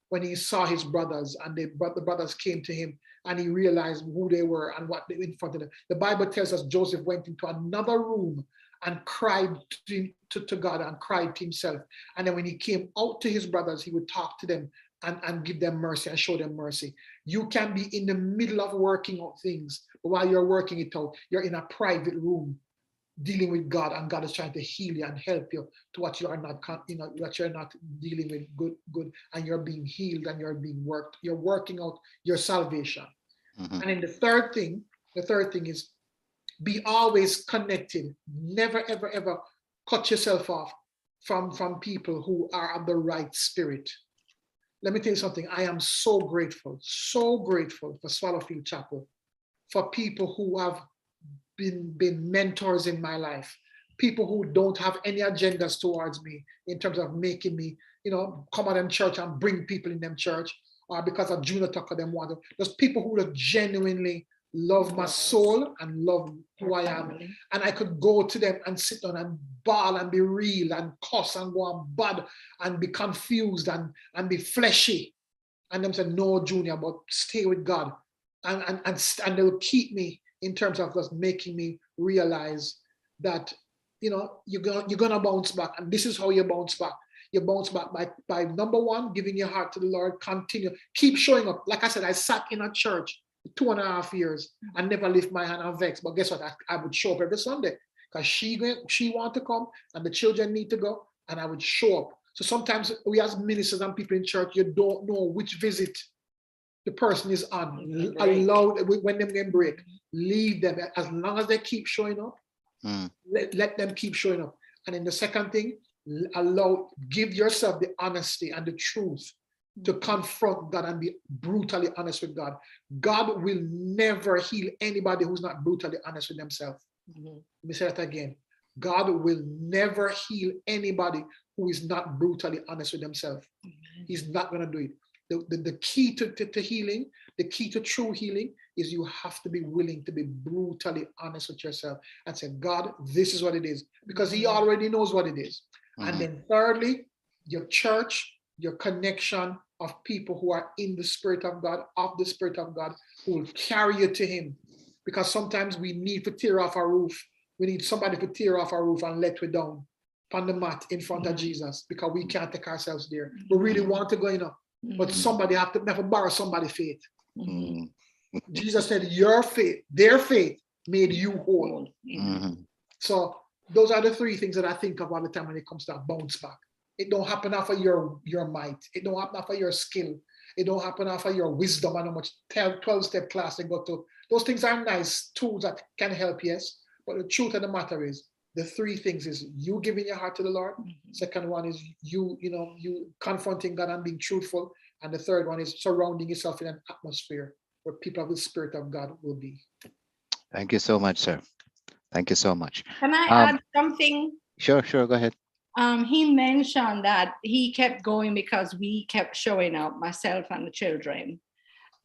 Speaker 4: when he saw his brothers and the brothers came to him and he realized who they were and what they were in front of them. The Bible tells us Joseph went into another room and cried to God and cried to himself. And then when he came out to his brothers, he would talk to them and give them mercy and show them mercy. You can be in the middle of working out things, but while you're working it out, you're in a private room dealing with God, and God is trying to heal you and help you to what you are not, what you're not dealing with good, and you're being healed and you're being worked. You're working out your salvation. And then the third thing is be always connected. Never, ever, ever cut yourself off from people who are of the right spirit. Let me tell you something. I am so grateful for Swallowfield Chapel, for people who have been mentors in my life, people who don't have any agendas towards me in terms of making me, come out in church and bring people in them church, or because of Junior Tucker them want to. There's people who genuinely love my soul and love who I am. And I could go to them and sit down and bawl and be real and cuss and go on bad and be confused and be fleshy. And them say, no, Junior, but stay with God. And they'll keep me in terms of just making me realize that, you're gonna bounce back. And this is how you bounce back. You bounce back by number one, giving your heart to the Lord, continue, keep showing up. Like I said, I sat in a church 2.5 years and never lift my hand and vex. But guess what? I would show up every Sunday because she want to come and the children need to go, and I would show up. So sometimes we as ministers and people in church, you don't know which visit the person is on. Allow when them get break, leave them as long as they keep showing up. Let them keep showing up. And then the second thing, give yourself the honesty and the truth to confront God and be brutally honest with God. God will never heal anybody who's not brutally honest with themselves. Let me say that again. God will never heal anybody who is not brutally honest with themselves. He's not going to do it. The key to healing, the key to true healing is you have to be willing to be brutally honest with yourself and say, God, this is what it is, because he already knows what it is. And then thirdly, your church, your connection of people who are in the Spirit of God, who will carry you to him. Because sometimes we need to tear off our roof. We need somebody to tear off our roof and let we down on the mat in front of Jesus, because we can't take ourselves there. We really want to go in, but somebody have to never borrow somebody's faith. Jesus said, your faith, their faith made you whole. So those are the three things that I think of all the time when it comes to a bounce back. It don't happen after your might. It don't happen after your skill. It don't happen after your wisdom and how much 12-step class they go to. Those things are nice tools that can help, yes. But the truth of the matter is, the three things is you giving your heart to the Lord. Second one is you confronting God and being truthful. And the third one is surrounding yourself in an atmosphere where people of the Spirit of God will be.
Speaker 3: Thank you so much, sir. Thank you so much.
Speaker 5: Can I
Speaker 3: Um,
Speaker 5: add something?
Speaker 3: Sure, go ahead.
Speaker 5: He mentioned that he kept going because we kept showing up, myself and the children.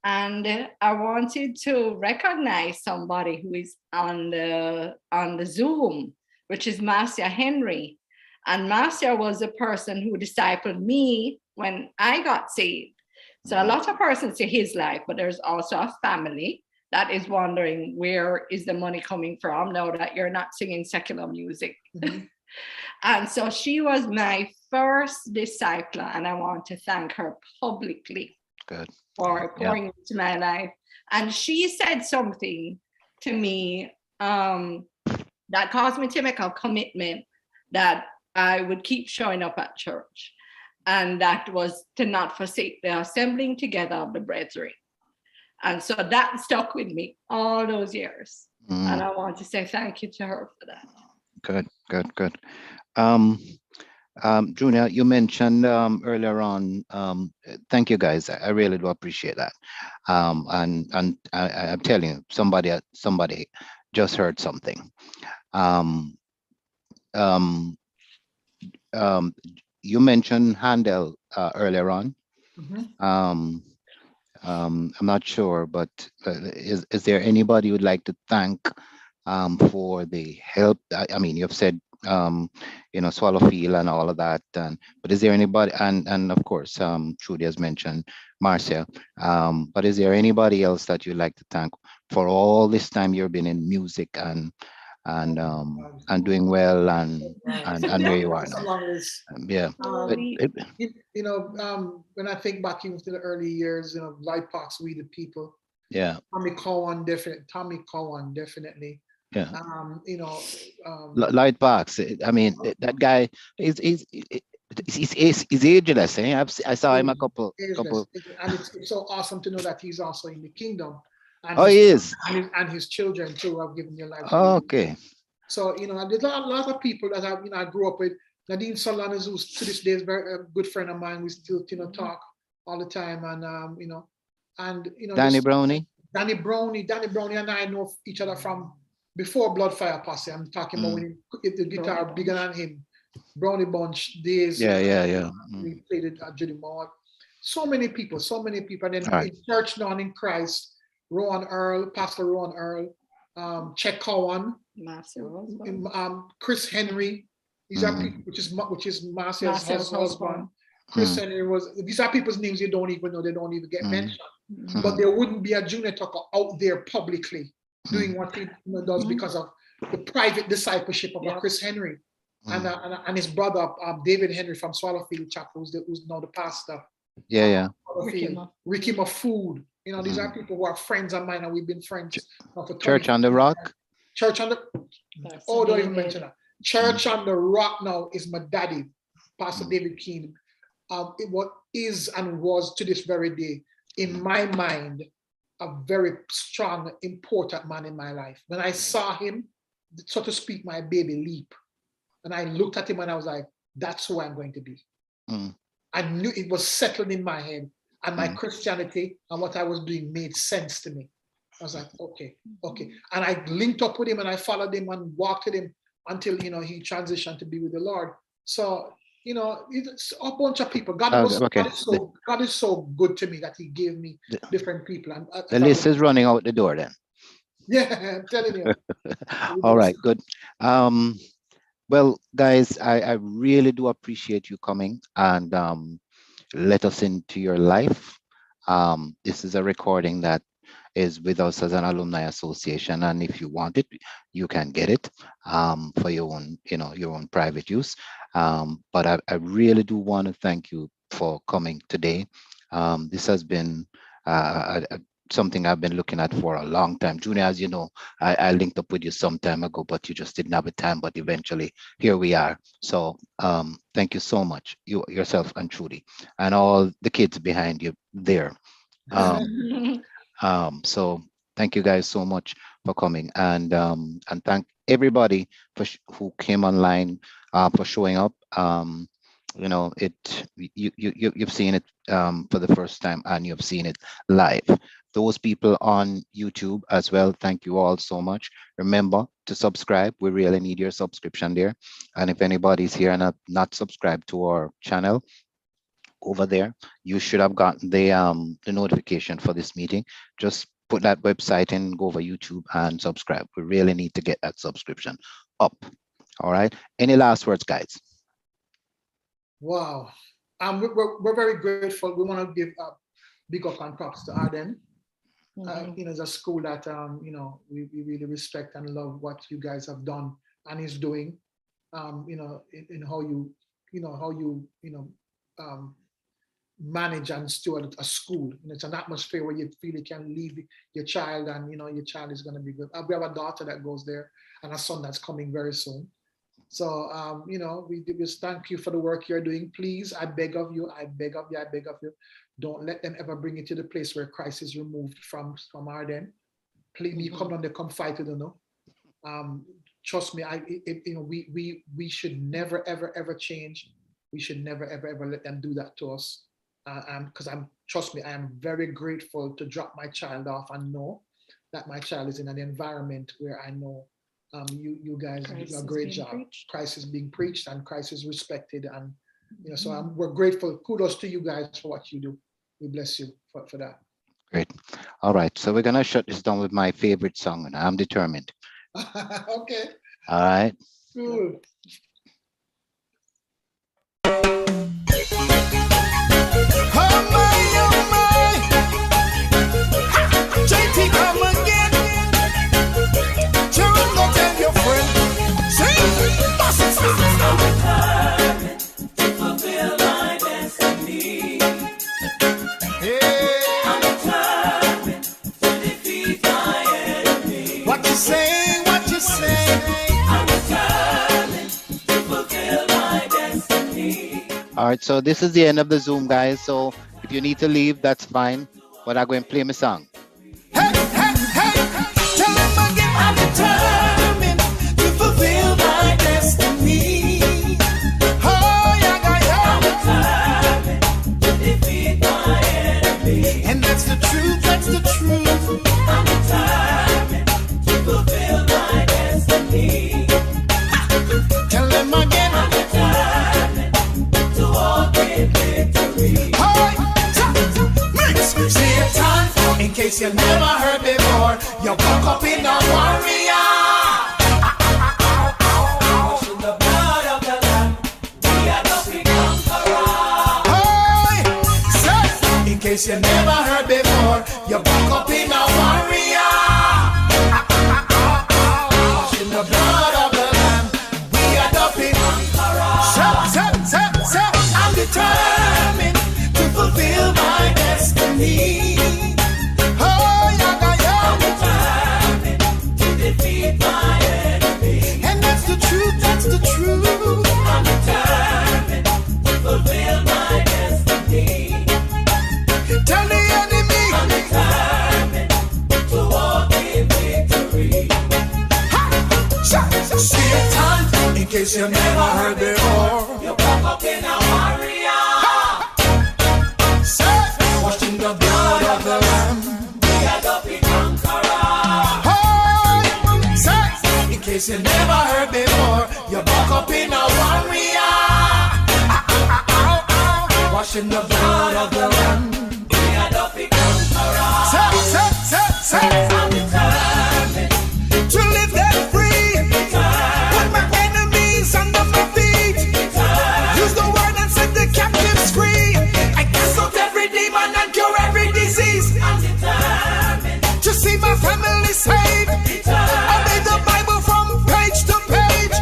Speaker 5: And I wanted to recognize somebody who is on the Zoom, which is Marcia Henry. And Marcia was a person who discipled me when I got saved. So a lot of persons to his life, but there's also a family that is wondering, where is the money coming from now that you're not singing secular music?
Speaker 4: Mhm.
Speaker 5: And so she was my first discipler, and I want to thank her publicly
Speaker 3: Good.
Speaker 5: for
Speaker 3: Yeah.
Speaker 5: pouring into my life. And she said something to me that caused me to make a commitment that I would keep showing up at church. And that was to not forsake the assembling together of the brethren. And so that stuck with me all those years. And I want to say thank you to her for that.
Speaker 3: Good. Junior, you mentioned earlier on, thank you guys. I really do appreciate that. And I'm telling you, somebody just heard something. You mentioned Handel earlier on.
Speaker 4: Mhm.
Speaker 3: I'm not sure, but is there anybody you'd like to thank for the help? I mean, you've said Swallowfield and all of that, but is there anybody? And of course, Trudy has mentioned Marcia. But is there anybody else that you'd like to thank for all this time you've been in music and doing well and where you are
Speaker 4: It's a
Speaker 3: now?
Speaker 4: long list.
Speaker 3: Yeah.
Speaker 4: When I think back into the early years, Light Parks, We the People,
Speaker 3: Yeah.
Speaker 4: Tommy Cowan, definitely.
Speaker 3: Yeah.
Speaker 4: Light
Speaker 3: Parks. I mean, that guy is he's ageless. Eh? I saw him a couple.
Speaker 4: And it's so awesome to know that he's also in the kingdom, and
Speaker 3: Oh, he is.
Speaker 4: his children too have given their lives.
Speaker 3: Okay.
Speaker 4: So there's a lot of people that I grew up with. Nadine Solanas, who's to this day is a good friend of mine. We still talk all the time, and
Speaker 3: Danny Brownie.
Speaker 4: Danny Brownie and I know each other from before Bloodfire Posse. I'm talking about when he hit the guitar bigger than him. Brownie Bunch days.
Speaker 3: Yeah.
Speaker 4: We played it at Judy Mall. So many people. And then
Speaker 3: Right.
Speaker 4: in church now in Christ, Pastor Rowan Earl, Chet Cowan, Chris Henry. These are people, which is Marcia's husband. Chris Henry these are people's names you don't even know, they don't even get mentioned. But there wouldn't be a Junior Tucker out there publicly doing what he does because of the private discipleship of Chris Henry and his brother David Henry from Swallowfield Chapel, who's now the pastor.
Speaker 3: Yeah.
Speaker 4: Ricky Mafood. These are people who are friends of mine, and we've been friends for 20
Speaker 3: Church on the Rock.
Speaker 4: Church on the don't even mention that. Church on the Rock now is my daddy, Pastor David Keene. What is and was to this very day, in my mind, a very strong, important man in my life. When I saw him, so to speak, my baby leap. And I looked at him and I was like, that's who I'm going to be. I knew it was settled in my head, and my Christianity and what I was doing made sense to me. I was like, okay. And I linked up with him and I followed him and walked with him until, he transitioned to be with the Lord. So, it's a bunch of people. God is so good to me that he gave me different people. And
Speaker 3: the list is running out the door then.
Speaker 4: Yeah, I'm telling you.
Speaker 3: All right, good. Well, guys, I really do appreciate you coming and let us into your life. This is a recording that is with us as an alumni association, and if you want it, you can get it for your own, your own private use. But I really do want to thank you for coming today. This has been something I've been looking at for a long time. Junior, as you know, I linked up with you some time ago, but you just didn't have the time. But eventually, here we are. So thank you so much, yourself and Trudy, and all the kids behind you there. So thank you guys so much for coming, and thank everybody who came online for showing up. You've seen it for the first time, and you've seen it live. Those people on YouTube as well, thank you all so much. Remember to subscribe. We really need your subscription there. And if anybody's here and not subscribed to our channel over there, you should have gotten the notification for this meeting. Just put that website in, go over YouTube and subscribe. We really need to get that subscription up. All right. Any last words, guys?
Speaker 4: Wow. We're very grateful. We want to give big up and props to Ardenne. It's a school that we really respect and love what you guys have done and is doing. In how you manage and steward a school. It's an atmosphere where you feel you can leave your child and your child is going to be good. We have a daughter that goes there and a son that's coming very soon. So we just thank you for the work you're doing. Please, I beg of you, don't let them ever bring you to the place where Christ is removed from Ardenne. Please, you come down there, come fight it, trust me, we should never ever change. We should never ever let them do that to us. Because trust me, I am very grateful to drop my child off and know that my child is in an environment where I know you guys do a great job. Christ is being preached and Christ is respected, and so we're grateful. Kudos to you guys for what you do. We bless you for that.
Speaker 3: Great. All right, so we're gonna shut this down with my favorite song, and I'm determined.
Speaker 4: Okay.
Speaker 3: All right.
Speaker 4: Cool.
Speaker 1: Oh my, JT, come again. Jerome, go tell your friend. Sing, boss it,
Speaker 2: I'm determined to fulfill my destiny.
Speaker 1: Hey,
Speaker 2: I'm determined to defeat my enemy.
Speaker 1: what you say, what you say.
Speaker 2: I'm determined to fulfill my destiny.
Speaker 3: All right, so this is the end of the Zoom, guys. So if you need to leave, that's fine. But I'm going to play my song.
Speaker 1: Hey, tell them again. I'm determined to fulfill my destiny. Oh, yeah.
Speaker 2: I'm determined to defeat my enemy.
Speaker 1: And that's the truth, that's the truth.
Speaker 2: I'm determined to fulfill my destiny.
Speaker 1: Tell them again.
Speaker 2: I'm determined to walk in victory.
Speaker 1: Mix, Satan, in case you never heard before, you woke up in a warrior.
Speaker 2: In the blood of the Lamb, we are the conqueror.
Speaker 1: In case you never heard before, you woke up in a warrior. In the blood of the Lamb, we are the conqueror. I'm determined to fulfill my destiny.
Speaker 2: I'm determined to defeat my enemy.
Speaker 1: And that's the truth, that's the truth.
Speaker 2: I'm determined to fulfill my destiny.
Speaker 1: Tell the enemy.
Speaker 2: I'm determined to walk in victory.
Speaker 1: Satan, in case you never heard before,
Speaker 2: You woke up in a warrior.
Speaker 1: washed in the blood of the Lamb.
Speaker 2: We are the conqueror.
Speaker 1: In case you never heard before, you woke up in a warrior. Washed in the blood of the Lamb.
Speaker 2: We are the conqueror.
Speaker 1: I'm
Speaker 2: determined
Speaker 1: to live that free. Put my enemies under my feet. Use the word and set the captives free. I cast out every demon and cure every disease.
Speaker 2: I'm determined
Speaker 1: To see my family saved. Obey the Bible from page to page.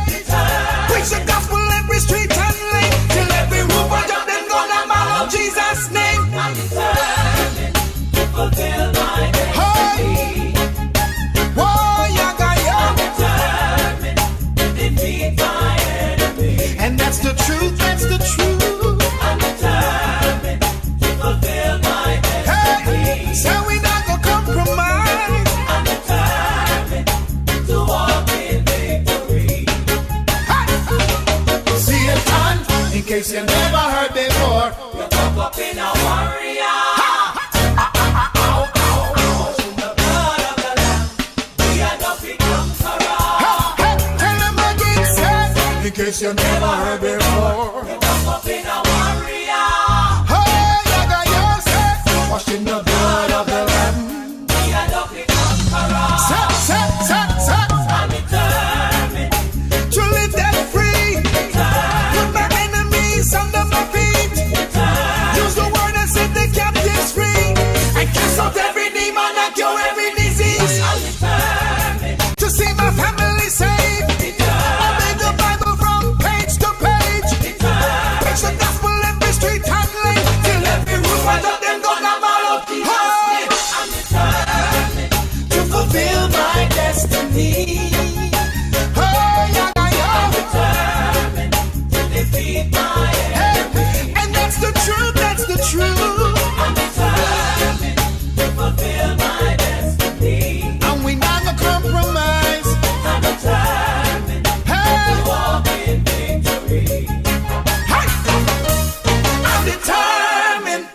Speaker 1: Preach the gospel every street and lane. Till every roof of them gonna follow Jesus' name.
Speaker 2: I'm determined to fulfill my destiny.
Speaker 1: Hey, whoa,
Speaker 2: I'm determined to defeat my enemy.
Speaker 1: and that's the truth, that's the truth.
Speaker 2: I'm determined to fulfill my destiny.
Speaker 1: Hey, so we not gonna compromise.
Speaker 2: I'm determined to walk in victory.
Speaker 1: See it on, in case you never heard before.
Speaker 2: You woke up in a warrior.
Speaker 1: in case you never heard before.
Speaker 2: Up in a warrior.
Speaker 1: Hey, like I just said, washed in the blood of the Lamb.
Speaker 2: We are the big conqueror.
Speaker 1: I'm
Speaker 2: determined.
Speaker 1: to live that free. Put my enemies under my feet. Use the word and set the captives free. And cast out every demon and cure every disease.
Speaker 2: I'm determined.
Speaker 1: To see my family saved. Obey the Bible from page to page. Preach the gospel every street and lane. Till every roof and of them gonna follow. Hey!
Speaker 2: I'm determined.
Speaker 1: To fulfill my destiny. Hey, yeah, yeah.
Speaker 2: Determined to defeat my enemy.
Speaker 1: And that's the truth, that's the truth.
Speaker 2: I'm determined to fulfill my destiny.
Speaker 1: And we not gonna compromise.
Speaker 2: I'm determined
Speaker 1: Hey,
Speaker 2: to walk in victory.
Speaker 1: hey. I'm determined.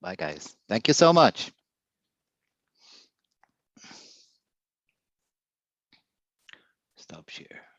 Speaker 3: Bye, guys. Thank you so much. Stop share.